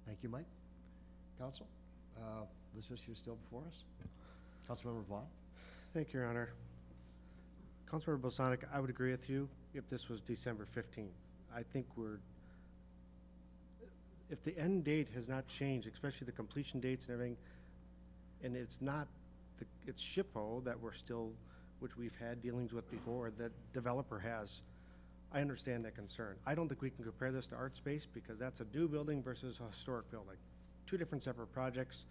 Thank you, Mike. Council, this issue is still before us? Councilmember Vaughn? Thank you, Your Honor. Councilmember Bosanic, I would agree with you if this was December 15th. I think if the end date has not changed, especially the completion dates and everything, and it's not, it's SHPO that we're still, which we've had dealings with before, that developer has, I understand that concern. I don't think we can compare this to Art Space because that's a new building versus a historic building. Two different separate projects.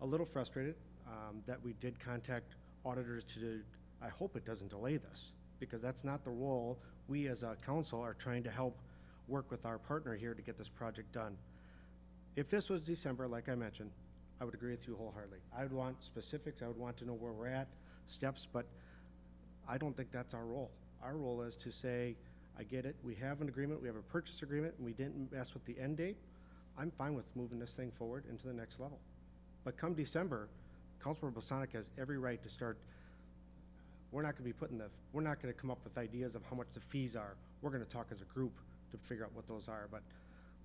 A little frustrated that we did contact auditors I hope it doesn't delay this, because that's not the role. We as a council are trying to help work with our partner here to get this project done. If this was December, like I mentioned, I would agree with you wholeheartedly. I would want specifics, I would want to know where we're at, steps, but I don't think that's our role. Our role is to say, I get it, we have an agreement, we have a purchase agreement, and we didn't mess with the end date. I'm fine with moving this thing forward into the next level. But come December, Councilmember Bosanic has every right to start. We're not gonna come up with ideas of how much the fees are. We're gonna talk as a group to figure out what those are, but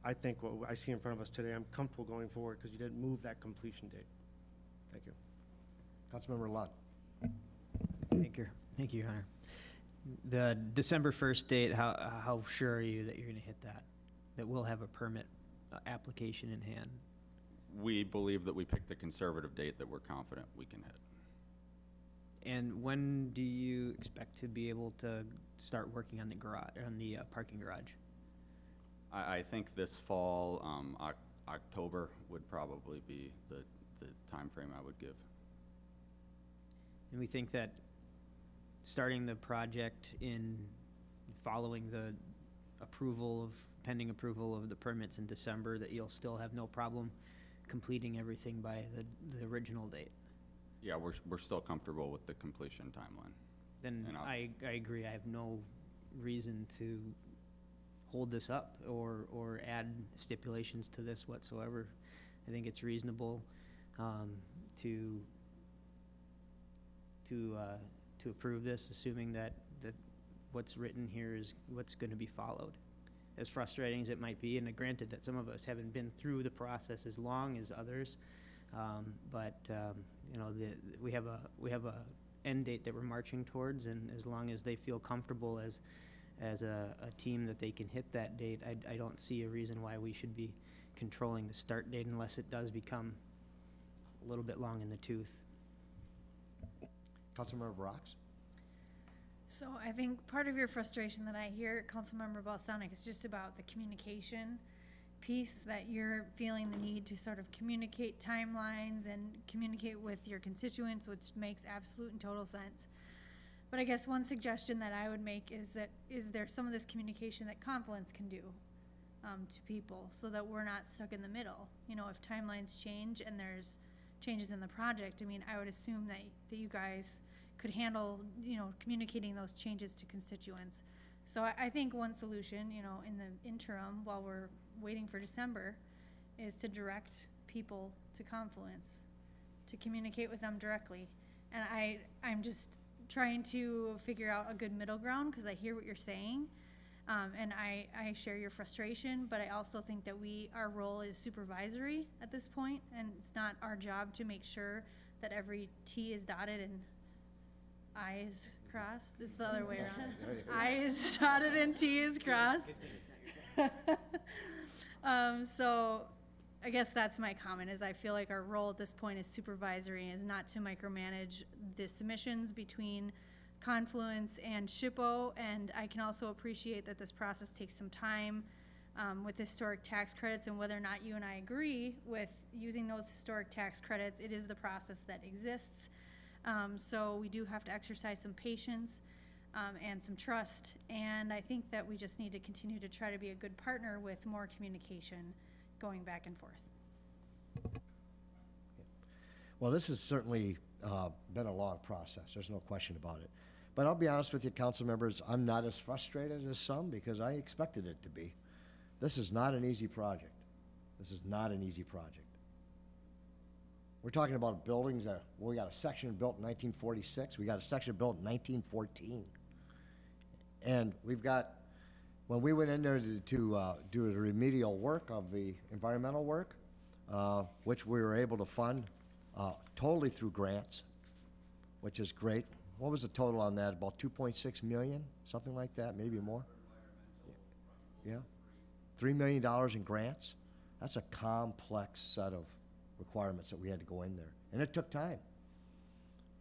I think what I see in front of us today, I'm comfortable going forward because you didn't move that completion date. Thank you. Councilmember Lund? Thank you, Your Honor. The December 1st date, how sure are you that you're gonna hit that? That we'll have a permit application in hand? We believe that we picked a conservative date that we're confident we can hit. And when do you expect to be able to start working on the parking garage? I think this fall, October would probably be the time frame I would give. And we think that starting the project in following the pending approval of the permits in December, that you'll still have no problem completing everything by the original date? Yeah, we're still comfortable with the completion timeline. Then I agree. I have no reason to hold this up or add stipulations to this whatsoever. I think it's reasonable to approve this, assuming that what's written here is what's going to be followed. As frustrating as it might be, and granted that some of us haven't been through the process as long as others, but you know, we have a end date that we're marching towards, and as long as they feel comfortable as a team that they can hit that date, I don't see a reason why we should be controlling the start date unless it does become a little bit long in the tooth. Councilmember Brox? So I think part of your frustration that I hear, Councilmember Balsonic, is just about the communication piece, that you're feeling the need to sort of communicate timelines and communicate with your constituents, which makes absolute and total sense. But I guess one suggestion that I would make is there some of this communication that Confluence can do to people so that we're not stuck in the middle? You know, if timelines change and there's changes in the project, I mean, I would assume that you guys could handle, you know, communicating those changes to constituents. So I think one solution, you know, in the interim, while we're waiting for December, is to direct people to Confluence, to communicate with them directly. And I'm just trying to figure out a good middle ground, because I hear what you're saying, and I share your frustration, but I also think that our role is supervisory at this point, and it's not our job to make sure that every T is dotted and I is crossed. It's the other way around. I is dotted and T is crossed. So I guess that's my comment, is I feel like our role at this point is supervisory, is not to micromanage the submissions between Confluence and SHPO, and I can also appreciate that this process takes some time with historic tax credits, and whether or not you and I agree with using those historic tax credits, it is the process that exists. So we do have to exercise some patience and some trust, and I think that we just need to continue to try to be a good partner with more communication going back and forth. Well, this has certainly been a long process. There's no question about it. But I'll be honest with you, council members, I'm not as frustrated as some, because I expected it to be. This is not an easy project. This is not an easy project. We're talking about buildings that, we got a section built in 1946. We got a section built in 1914. And we've got, when we went in there to do the remedial work of the environmental work, which we were able to fund totally through grants, which is great. What was the total on that? About 2.6 million, something like that, maybe more? Yeah, $3 million in grants. That's a complex set of requirements that we had to go in there. And it took time.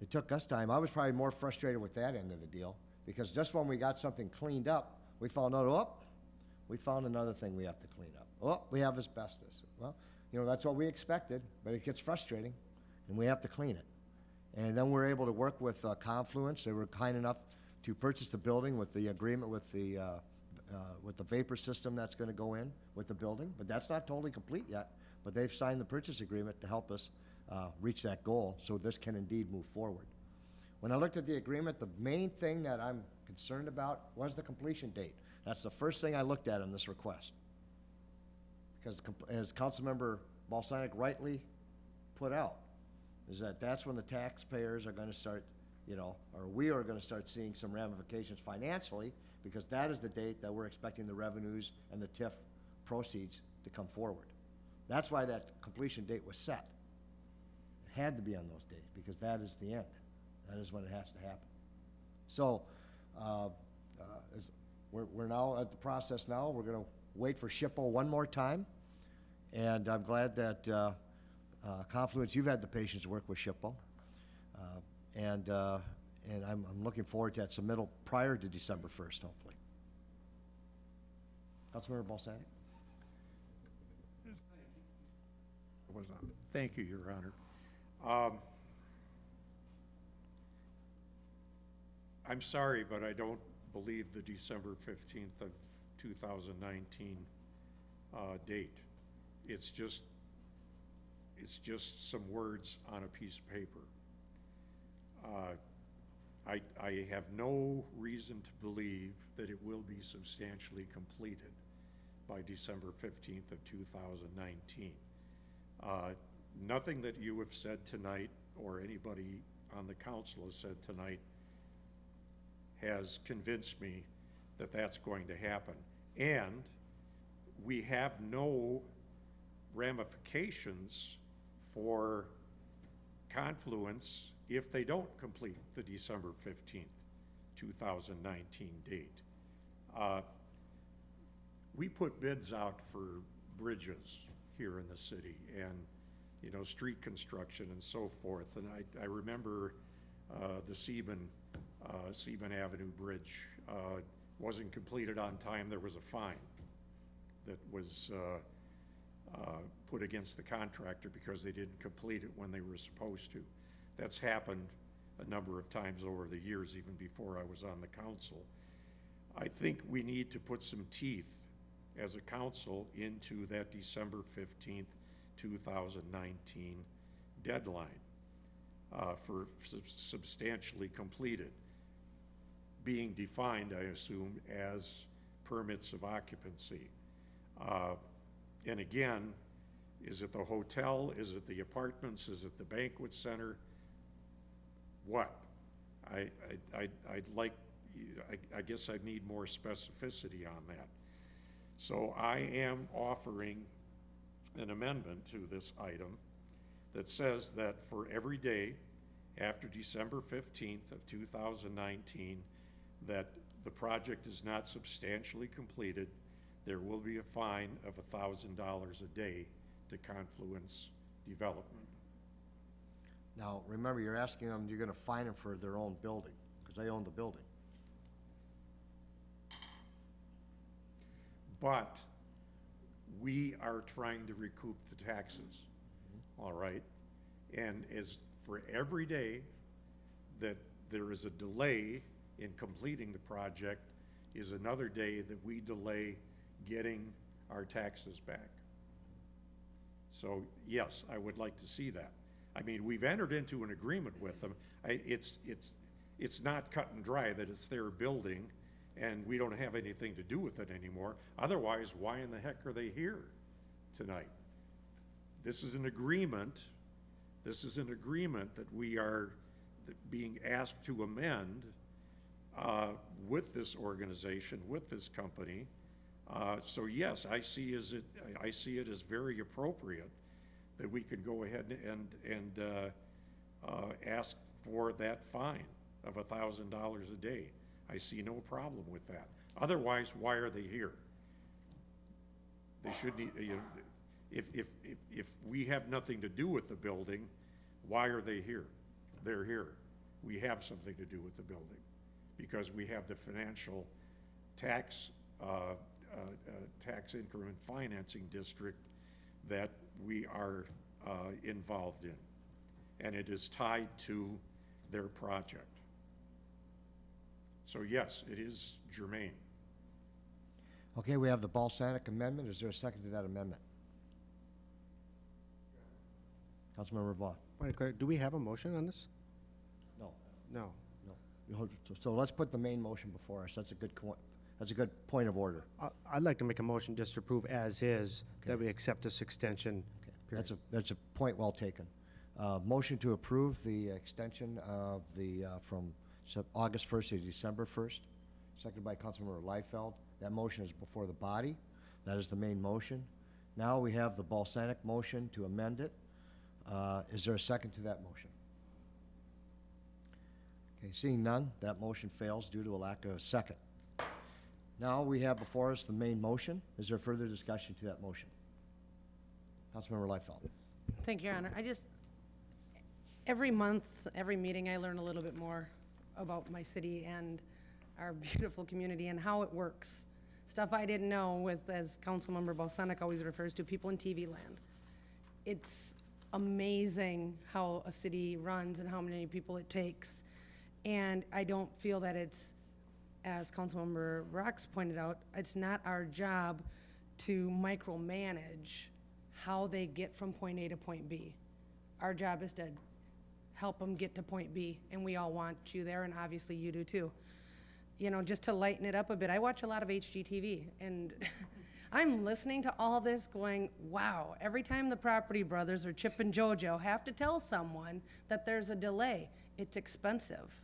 It took us time. I was probably more frustrated with that end of the deal, because just when we got something cleaned up, we found out, oh, we found another thing we have to clean up. Oh, we have asbestos. Well, you know, that's what we expected, but it gets frustrating, and we have to clean it. And then we're able to work with Confluence. They were kind enough to purchase the building with the agreement with the vapor system that's gonna go in with the building, but that's not totally complete yet. But they've signed the purchase agreement to help us reach that goal, so this can indeed move forward. When I looked at the agreement, the main thing that I'm concerned about was the completion date. That's the first thing I looked at in this request. Because as Councilmember Balsanic rightly put out, is that that's when the taxpayers are gonna start, you know, or we are gonna start seeing some ramifications financially, because that is the date that we're expecting the revenues and the TIF proceeds to come forward. That's why that completion date was set. It had to be on those dates, because that is the end. That is when it has to happen. So, we're now at the process now. We're gonna wait for SHPO one more time. And I'm glad that Confluence, you've had the patience to work with SHPO. And I'm looking forward to that submittal prior to December 1st, hopefully. Councilmember Balsanic? Thank you, Your Honor. I'm sorry, but I don't believe the December 15th of 2019 date. It's just some words on a piece of paper. I have no reason to believe that it will be substantially completed by December 15th of 2019. Nothing that you have said tonight, or anybody on the council has said tonight, has convinced me that that's going to happen. And we have no ramifications for Confluence if they don't complete the December 15th, 2019 date. We put bids out for bridges here in the city and, you know, street construction and so forth. And I remember the Sieben Avenue Bridge wasn't completed on time. There was a fine that was put against the contractor because they didn't complete it when they were supposed to. That's happened a number of times over the years, even before I was on the council. I think we need to put some teeth as a council into that December 15th, 2019 deadline for substantially completed, being defined, I assume, as permits of occupancy. And again, is it the hotel? Is it the apartments? Is it the banquet center? What? I'd like, I guess I need more specificity on that. So I am offering an amendment to this item that says that for every day after December 15th of 2019 that the project is not substantially completed, there will be a fine of $1,000 a day to Confluence Development. Now, remember, you're asking them, you're gonna fine them for their own building, because they own the building. But we are trying to recoup the taxes, all right? And as for every day that there is a delay in completing the project is another day that we delay getting our taxes back. So yes, I would like to see that. I mean, we've entered into an agreement with them. It's not cut and dry that it's their building and we don't have anything to do with it anymore. Otherwise, why in the heck are they here tonight? This is an agreement. This is an agreement that we are being asked to amend with this organization, with this company. So yes, I see it as very appropriate that we could go ahead and ask for that fine of $1,000 a day. I see no problem with that. Otherwise, why are they here? They shouldn't, you know, if we have nothing to do with the building, why are they here? They're here. We have something to do with the building because we have the financial tax increment financing district that we are involved in. And it is tied to their project. So yes, it is germane. Okay, we have the Balsanic amendment. Is there a second to that amendment? Councilmember Vaughn? Point of clarity, do we have a motion on this? No, No. no. So let's put the main motion before us. That's a good point of order. I'd like to make a motion just to approve as is, that Okay. we accept this extension. Okay. That's a point well taken. Motion to approve the extension of the, from August 1st to December 1st, seconded by Councilmember Liefeld. That motion is before the body. That is the main motion. Now we have the Balsanic motion to amend it. Is there a second to that motion? Okay, seeing none, that motion fails due to a lack of a second. Now we have before us the main motion. Is there further discussion to that motion? Councilmember Liefeld. Thank you, Your Honor. Every month, every meeting, I learn a little bit more about my city and our beautiful community and how it works. Stuff I didn't know with, as Councilmember Balsanic always refers to, people in TV land. It's amazing how a city runs and how many people it takes. And I don't feel that it's, as Councilmember Brox pointed out, it's not our job to micromanage how they get from point A to point B. Our job is to help them get to point B, and we all want you there, and obviously you do too. You know, just to lighten it up a bit, I watch a lot of HGTV, and I'm listening to all this going, wow, every time the Property Brothers or Chip and JoJo have to tell someone that there's a delay, it's expensive.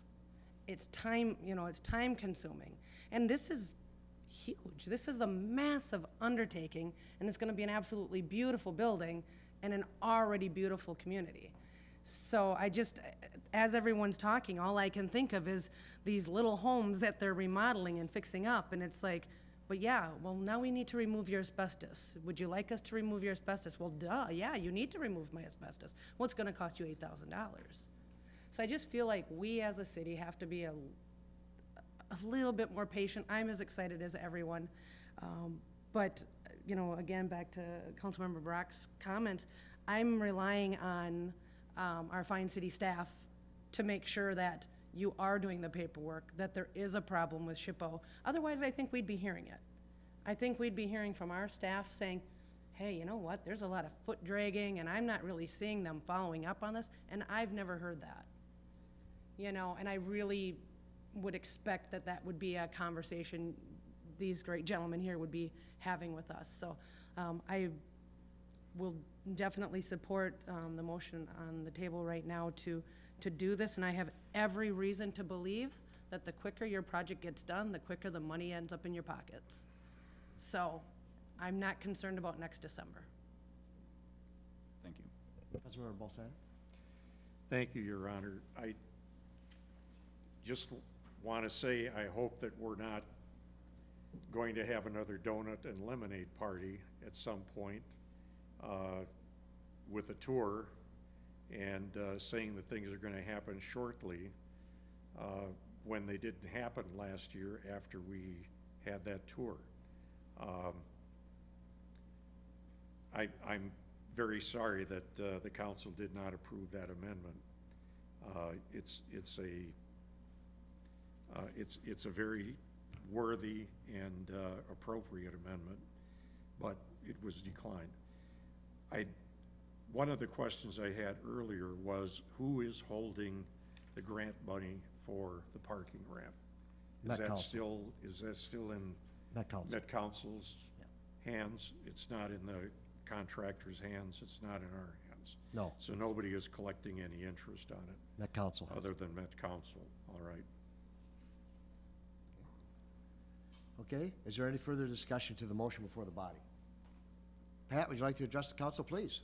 It's time, you know, it's time consuming. And this is huge. This is a massive undertaking, and it's gonna be an absolutely beautiful building and an already beautiful community. So I just, as everyone's talking, all I can think of is these little homes that they're remodeling and fixing up, and it's like, but yeah, well, now we need to remove your asbestos. Would you like us to remove your asbestos? Well, duh, yeah, you need to remove my asbestos. Well, it's gonna cost you $8,000. So I just feel like we as a city have to be a little bit more patient. I'm as excited as everyone. But, you know, again, back to Councilmember Brock's comments, I'm relying on our fine city staff to make sure that you are doing the paperwork, that there is a problem with SHPO. Otherwise, I think we'd be hearing it. I think we'd be hearing from our staff saying, hey, you know what, there's a lot of foot dragging, and I'm not really seeing them following up on this, and I've never heard that. You know, and I really would expect that that would be a conversation these great gentlemen here would be having with us. So I will definitely support the motion on the table right now to do this, and I have every reason to believe that the quicker your project gets done, the quicker the money ends up in your pockets. So I'm not concerned about next December. Thank you. Councilmember Balsanic? Thank you, Your Honor. I just want to say I hope that we're not going to have another donut and lemonade party at some point with a tour and saying that things are going to happen shortly when they didn't happen last year after we had that tour. I'm very sorry that the council did not approve that amendment. It's a very worthy and appropriate amendment, but it was declined. One of the questions I had earlier was who is holding the grant money for the parking ramp? Met Council. Is that still in Met Council. Met Council's hands? It's not in the contractor's hands, it's not in our hands. No. So nobody is collecting any interest on it, Met Council has other it. than Met Council, all right? Okay, is there any further discussion to the motion before the body? Pat, would you like to address the council, please?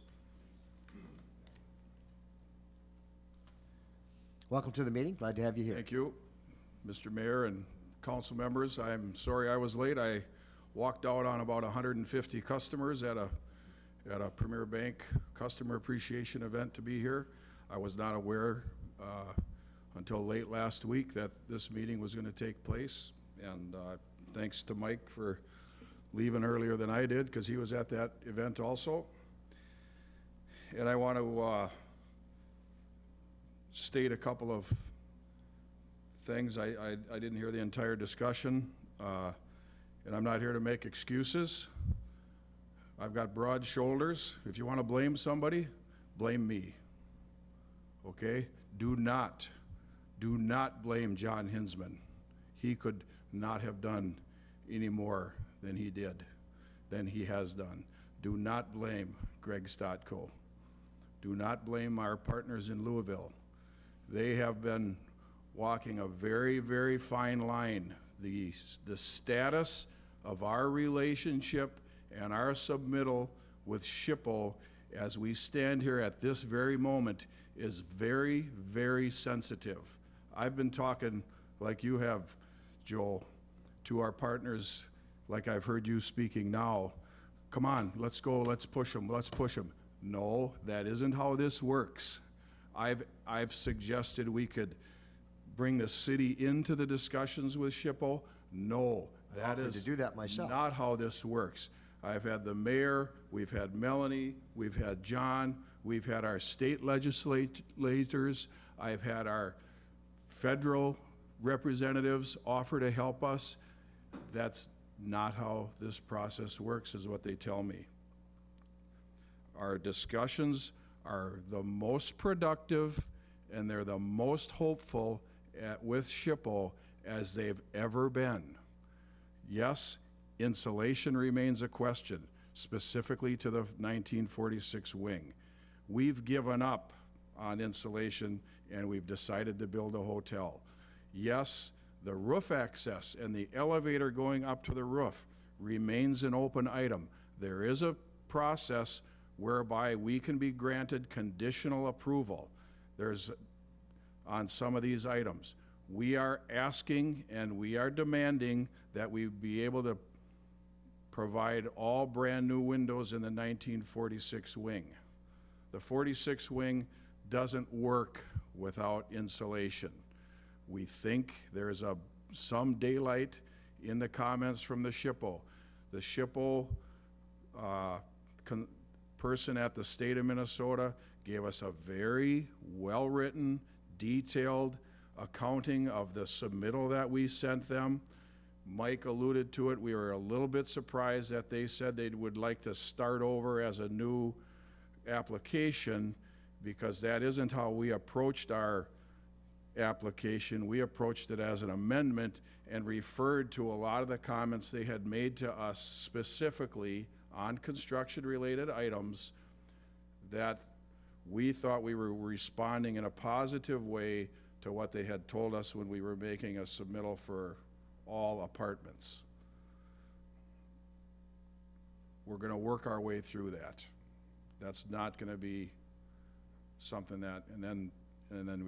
Welcome to the meeting. Glad to have you here. Thank you, Mr. Mayor and council members. I'm sorry I was late. I walked out on about 150 customers at a Premier Bank customer appreciation event to be here. I was not aware until late last week that this meeting was going to take place. And thanks to Mike for leaving earlier than I did, because he was at that event also. And I want to state a couple of things. I didn't hear the entire discussion, and I'm not here to make excuses. I've got broad shoulders. If you want to blame somebody, blame me. Okay? Do not blame John Hinsman. He could not have done any more than he did, than he has done. Do not blame Greg Stotko. Do not blame our partners in Louisville. They have been walking a very, very fine line. The status of our relationship and our submittal with SHPO as we stand here at this very moment is very, very sensitive. I've been talking, like you have, Joel, to our partners, like I've heard you speaking now. Come on, let's go, let's push them, let's push them. No, that isn't how this works. I've suggested we could bring the city into the discussions with SHPO. No, that offered is to do that myself. not how this works. I've had the mayor, we've had Melanie, we've had John, we've had our state legislators, I've had our federal representatives offer to help us. That's not how this process works, is what they tell me. Our discussions are the most productive and they're the most hopeful with SHPO as they've ever been. Yes, insulation remains a question, specifically to the 1946 wing. We've given up on insulation and we've decided to build a hotel. Yes, the roof access and the elevator going up to the roof remains an open item. There is a process whereby we can be granted conditional approval. There's on some of these items. We are asking and we are demanding that we be able to provide all brand new windows in the 1946 wing. The 46 wing doesn't work without insulation. We think there's some daylight in the comments from the SHPO. The SHPO person at the state of Minnesota gave us a very well-written, detailed accounting of the submittal that we sent them. Mike alluded to it. We were a little bit surprised that they said they would like to start over as a new application, because that isn't how we approached our application. We approached it as an amendment and referred to a lot of the comments they had made to us specifically on construction-related items that we thought we were responding in a positive way to what they had told us when we were making a submittal for all apartments. We're going to work our way through that. That's not going to be something that, and then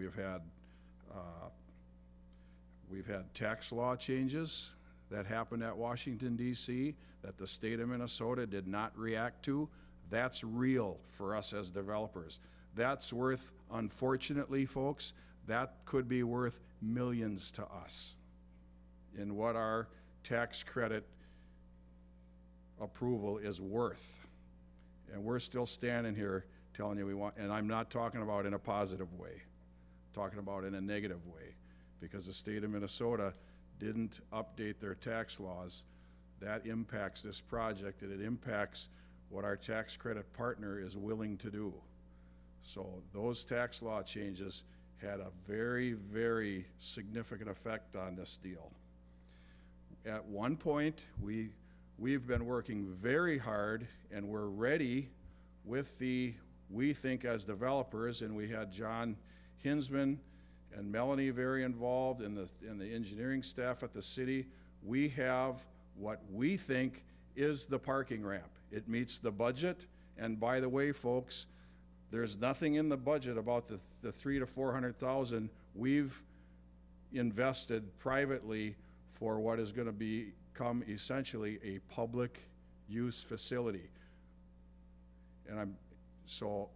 we've had tax law changes that happened at Washington, D.C. that the state of Minnesota did not react to. That's real for us as developers. That's worth, unfortunately, folks, that could be worth millions to us in what our tax credit approval is worth. And we're still standing here telling you we want, and I'm not talking about in a positive way, I'm talking about in a negative way, because the state of Minnesota didn't update their tax laws. That impacts this project, and it impacts what our tax credit partner is willing to do. So those tax law changes had a very, very significant effect on this deal. At one point, we've been working very hard, and we're ready with we think as developers, and we had John Hinsman and Melanie very involved in the engineering staff at the city. We have what we think is the parking ramp. It meets the budget, and by the way, folks, There's nothing in the budget about the 300 to 400,000 we've invested privately for what is gonna become essentially a public use facility. And so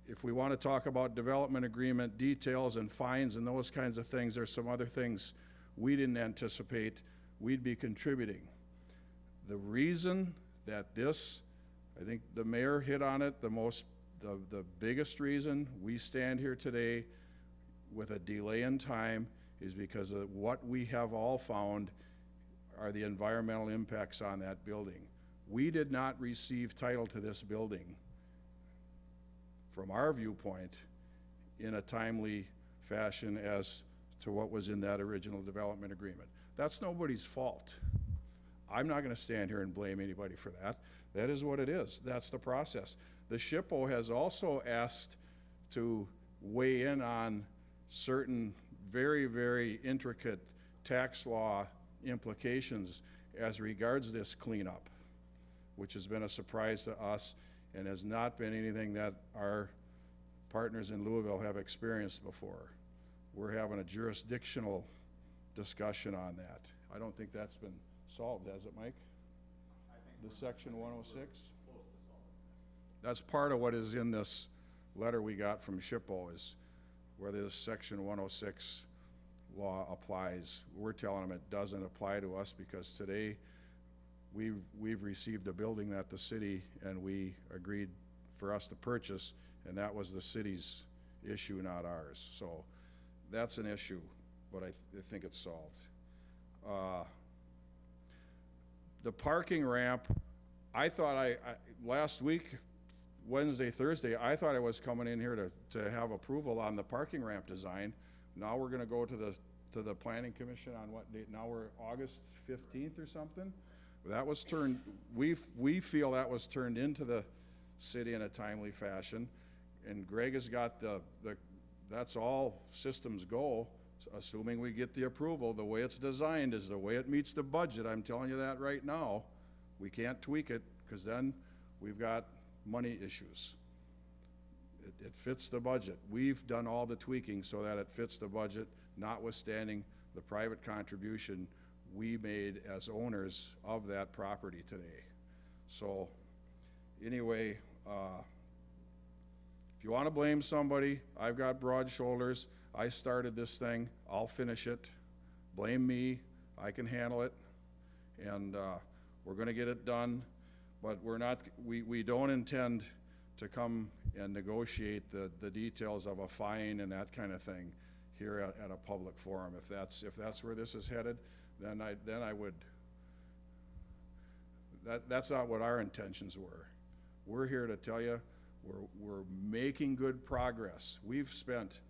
if we wanna talk about development agreement details and fines and those kinds of things, there's some other things we didn't anticipate we'd be contributing. The reason that this, I think the mayor hit on it, the biggest reason we stand here today with a delay in time is because of what we have all found are the environmental impacts on that building. We did not receive title to this building, from our viewpoint, in a timely fashion as to what was in that original development agreement. That's nobody's fault. I'm not gonna stand here and blame anybody for that. That is what it is. That's the process. The SHPO has also asked to weigh in on certain very, very intricate tax law implications as regards this cleanup, which has been a surprise to us and has not been anything that our partners in Louisville have experienced before. We're having a jurisdictional discussion on that. I don't think that's been solved, has it, Mike? The section 106? That's part of what is in this letter we got from SHPO, is whether this section 106 law applies. We're telling them it doesn't apply to us because today we've received a building that the city and we agreed for us to purchase, and that was the city's issue, not ours. So that's an issue, but I think it's solved. The parking ramp, I thought last week, Wednesday, Thursday, I thought I was coming in here to have approval on the parking ramp design. Now we're gonna go to the planning commission on what date? Now we're August 15th or something? That was turned, we feel that was turned into the city in a timely fashion. And Greg has got that's all systems go, assuming we get the approval. The way it's designed is the way it meets the budget. I'm telling you that right now. We can't tweak it, because then we've got money issues. It fits the budget. We've done all the tweaking so that it fits the budget, notwithstanding the private contribution we made as owners of that property today. So anyway, if you want to blame somebody, I've got broad shoulders. I started this thing. I'll finish it. Blame me. I can handle it. And we're going to get it done. But we don't intend to come and negotiate the details of a fine and that kind of thing here at a public forum. If that's where this is headed, then I would. That's not what our intentions were. We're here to tell you we're making good progress. We've spent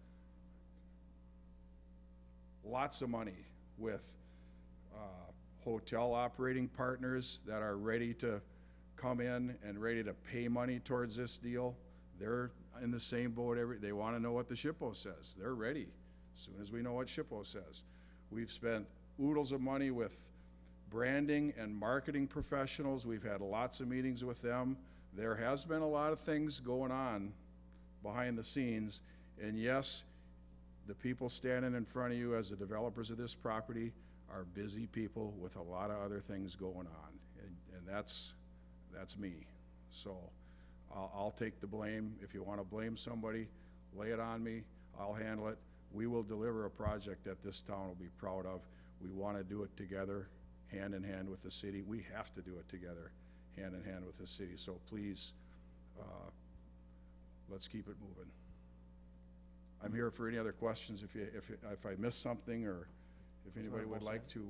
lots of money with hotel operating partners that are ready to come in and ready to pay money towards this deal. They're in the same boat. They want to know what the SHPO says. They're ready as soon as we know what SHPO says. We've spent oodles of money with branding and marketing professionals. We've had lots of meetings with them. There has been a lot of things going on behind the scenes, and yes, the people standing in front of you as the developers of this property are busy people with a lot of other things going on, and that's me. So I'll take the blame. If you want to blame somebody, lay it on me. I'll handle it. We will deliver a project that this town will be proud of. We want to do it together, hand in hand with the city. We have to do it together, hand in hand with the city. So please, let's keep it moving. I'm here for any other questions if I missed something, or if anybody would like to.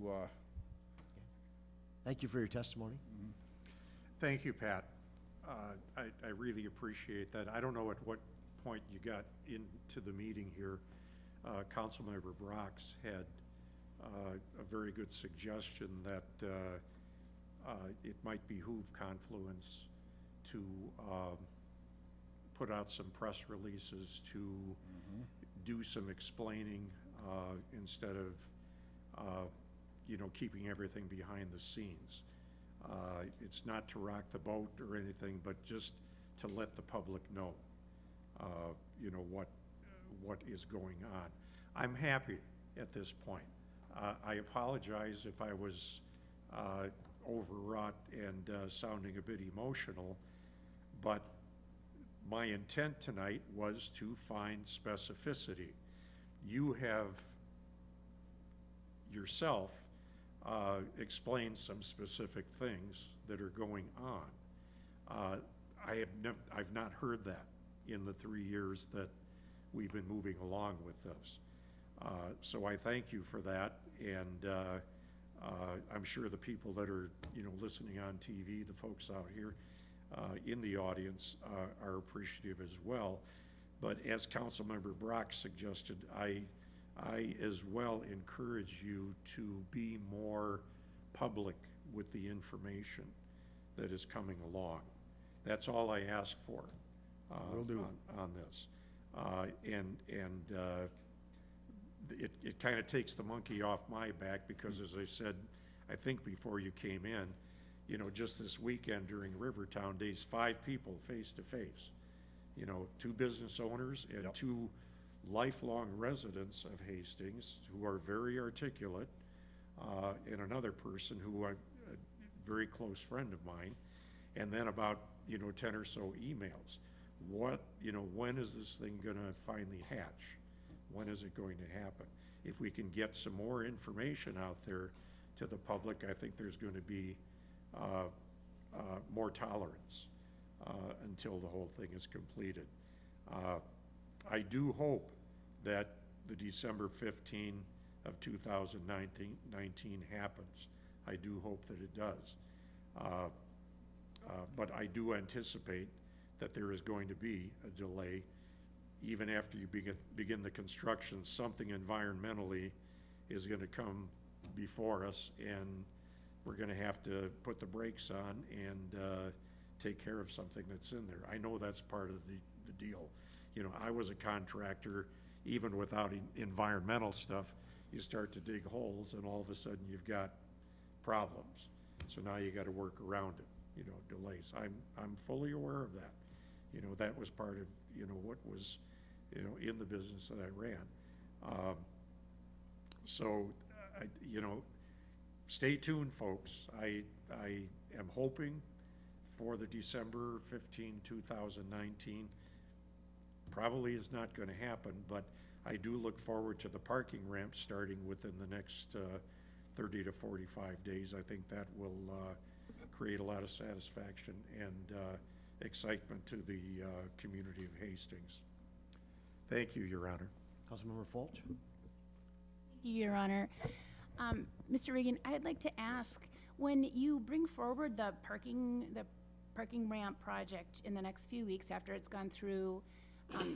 Thank you for your testimony. Mm-hmm. Thank you, Pat. I really appreciate that. I don't know at what point you got into the meeting here. Councilmember Brox had a very good suggestion that it might behoove Confluence to put out some press releases to do some explaining instead of keeping everything behind the scenes. It's not to rock the boat or anything, but just to let the public know. you know, what is going on. I'm happy at this point. I apologize if I was overwrought and sounding a bit emotional, but my intent tonight was to find specificity. You have yourself explained some specific things that are going on. I've not heard that in the 3 years that we've been moving along with this. So I thank you for that, and I'm sure the people that are, you know, listening on TV, the folks out here in the audience are appreciative as well. But as Councilmember Brock suggested, I as well encourage you to be more public with the information that is coming along. That's all I ask for. Will do. On this. It kind of takes the monkey off my back because, as I said, I think before you came in, you know, just this weekend during Rivertown Days, 5 people face to face. You know, 2 business owners and 2 lifelong residents of Hastings who are very articulate, and another person who I'm a very close friend of mine, and then about, you know, 10 or so emails. What, you know, when is this thing gonna finally hatch? When is it going to happen? If we can get some more information out there to the public, I think there's going to be more tolerance until the whole thing is completed. I do hope that the December 15 of 2019 happens. I do hope that it does. But I do anticipate that there is going to be a delay. Even after you begin the construction, something environmentally is going to come before us, and we're going to have to put the brakes on and take care of something that's in there. I know that's part of the deal. You know, I was a contractor, even without environmental stuff, you start to dig holes, and all of a sudden you've got problems. So now you got to work around it, you know, delays. I'm fully aware of that. You know, that was part of, you know, what was, you know, in the business that I ran. You know, stay tuned, folks. I am hoping for the December 15, 2019. Probably is not going to happen, but I do look forward to the parking ramp starting within the next 30 to 45 days. I think that will create a lot of satisfaction and excitement to the community of Hastings. Thank you, Your Honor. Councilmember Fulch? Thank you, Your Honor. Mr. Regan, I'd like to ask, when you bring forward the parking ramp project in the next few weeks after it's gone through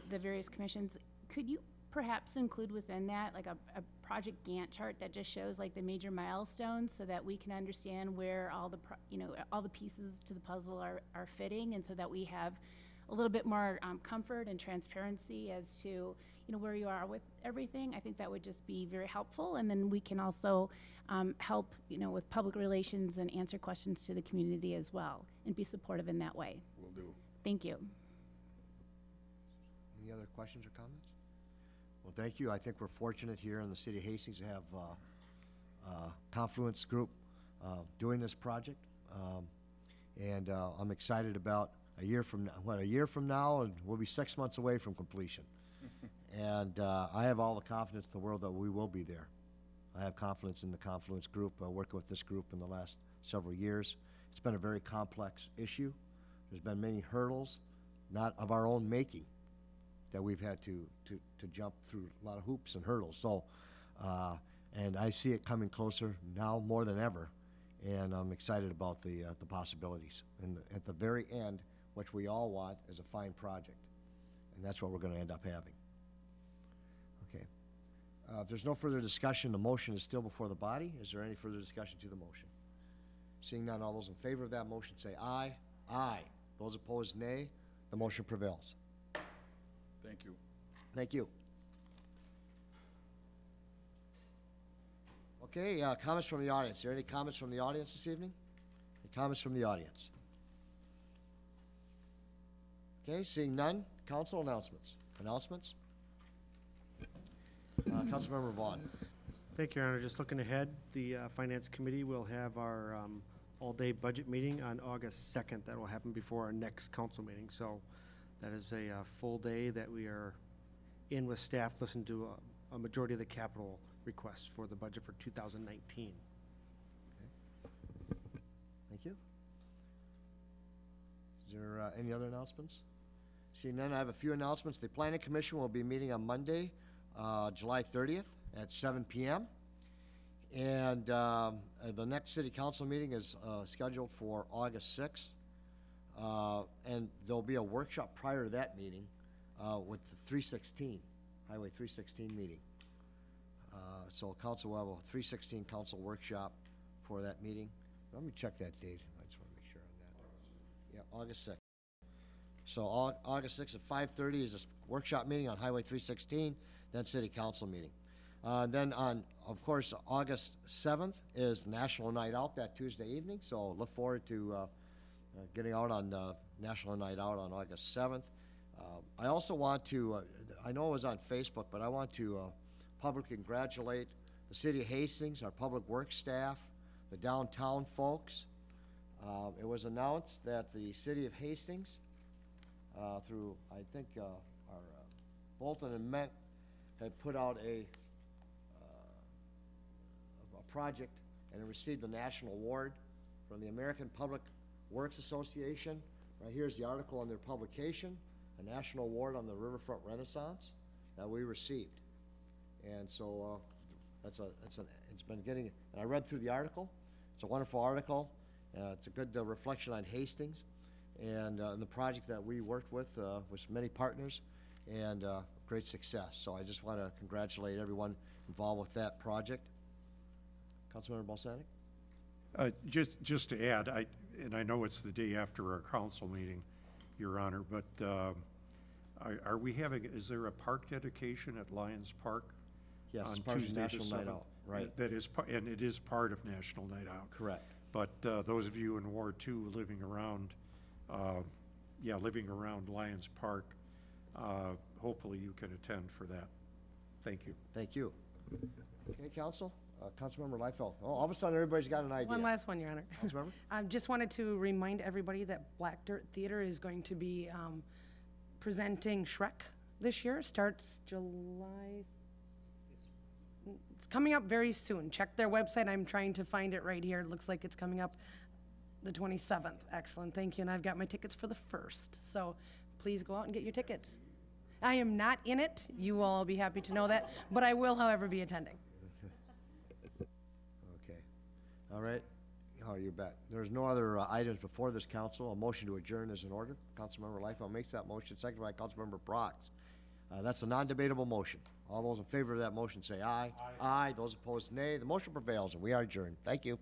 the various commissions, could you perhaps include within that like a project Gantt chart that just shows like the major milestones so that we can understand where all the all the pieces to the puzzle are fitting, and so that we have a little bit more comfort and transparency as to where you are with everything? I think that would just be very helpful, and then we can also help with public relations and answer questions to the community as well, and be supportive in that way. Will do. Thank you. Any other questions or comments? Well, thank you. I think we're fortunate here in the city of Hastings to have Confluence Group doing this project. I'm excited about a year from now, and we'll be 6 months away from completion. And I have all the confidence in the world that we will be there. I have confidence in the Confluence Group, working with this group in the last several years. It's been a very complex issue. There's been many hurdles, not of our own making, that we've had to jump through a lot of hoops and hurdles. So, and I see it coming closer now more than ever, and I'm excited about the possibilities. And at the very end, what we all want is a fine project, and that's what we're going to end up having. Okay. If there's no further discussion, the motion is still before the body. Is there any further discussion to the motion? Seeing none, all those in favor of that motion say aye. Aye. Those opposed, nay. The motion prevails. Thank you. Thank you. Okay, comments from the audience. Are there any comments from the audience this evening? Any comments from the audience? Okay, seeing none. council announcements. Announcements? Councilmember Vaughn. Thank you, Your Honor. Just looking ahead, the Finance Committee will have our all-day budget meeting on August 2nd. That will happen before our next council meeting. So that is a full day that we are in with staff, listening to a majority of the capital requests for the budget for 2019. Thank you. Is there any other announcements? Seeing none, I have a few announcements. The Planning Commission will be meeting on Monday, July 30th at 7 p.m. And the next city council meeting is scheduled for August 6th. And there'll be a workshop prior to that meeting with the 316, Highway 316 meeting. So council will have a 316 council workshop for that meeting. Let me check that date. I just want to make sure on that. Yeah, August 6th. So August 6th at 5:30 is a workshop meeting on Highway 316, then city council meeting. Then on, of course, August 7th is National Night Out that Tuesday evening, so look forward to getting out on National Night Out on August 7th. I also want to, I know it was on Facebook, but I want to publicly congratulate the city of Hastings, our public works staff, the downtown folks. It was announced that the city of Hastings, through, I think, our Bolton and Ment, had put out a project, and it received a national award from the American Public Works Association. Right here's the article on their publication, a national award on the Riverfront Renaissance that we received. And so it's been getting, and I read through the article. It's a wonderful article. It's a good reflection on Hastings and the project that we worked with many partners, and great success. So I just want to congratulate everyone involved with that project. Councilmember Balsanic? Just to add, I know it's the day after our council meeting, Your Honor, but are we having, is there a park dedication at Lyons Park? Yes, on it's part of Tuesday the National Night 7th? Out, right. That is, and it is part of National Night Out. Correct. But those of you in Ward 2 living around Lyons Park, hopefully you can attend for that. Thank you. Thank you. Okay, council? Councilmember Liefeld. Oh, all of a sudden, everybody's got an idea. One last one, Your Honor. Councilmember? I just wanted to remind everybody that Black Dirt Theater is going to be presenting Shrek this year. Starts July. It's coming up very soon. Check their website. I'm trying to find it right here. It looks like it's coming up the 27th. Excellent. Thank you. And I've got my tickets for the 1st. So please go out and get your tickets. I am not in it. You will all be happy to know that. But I will, however, be attending. Okay. All right. Oh, you're back. There's no other items before this council. A motion to adjourn is in order. Councilmember Liefeld makes that motion, seconded by Councilmember Brox. That's a non-debatable motion. All those in favor of that motion say aye. Aye. Aye. Those opposed, nay. The motion prevails, and we are adjourned. Thank you.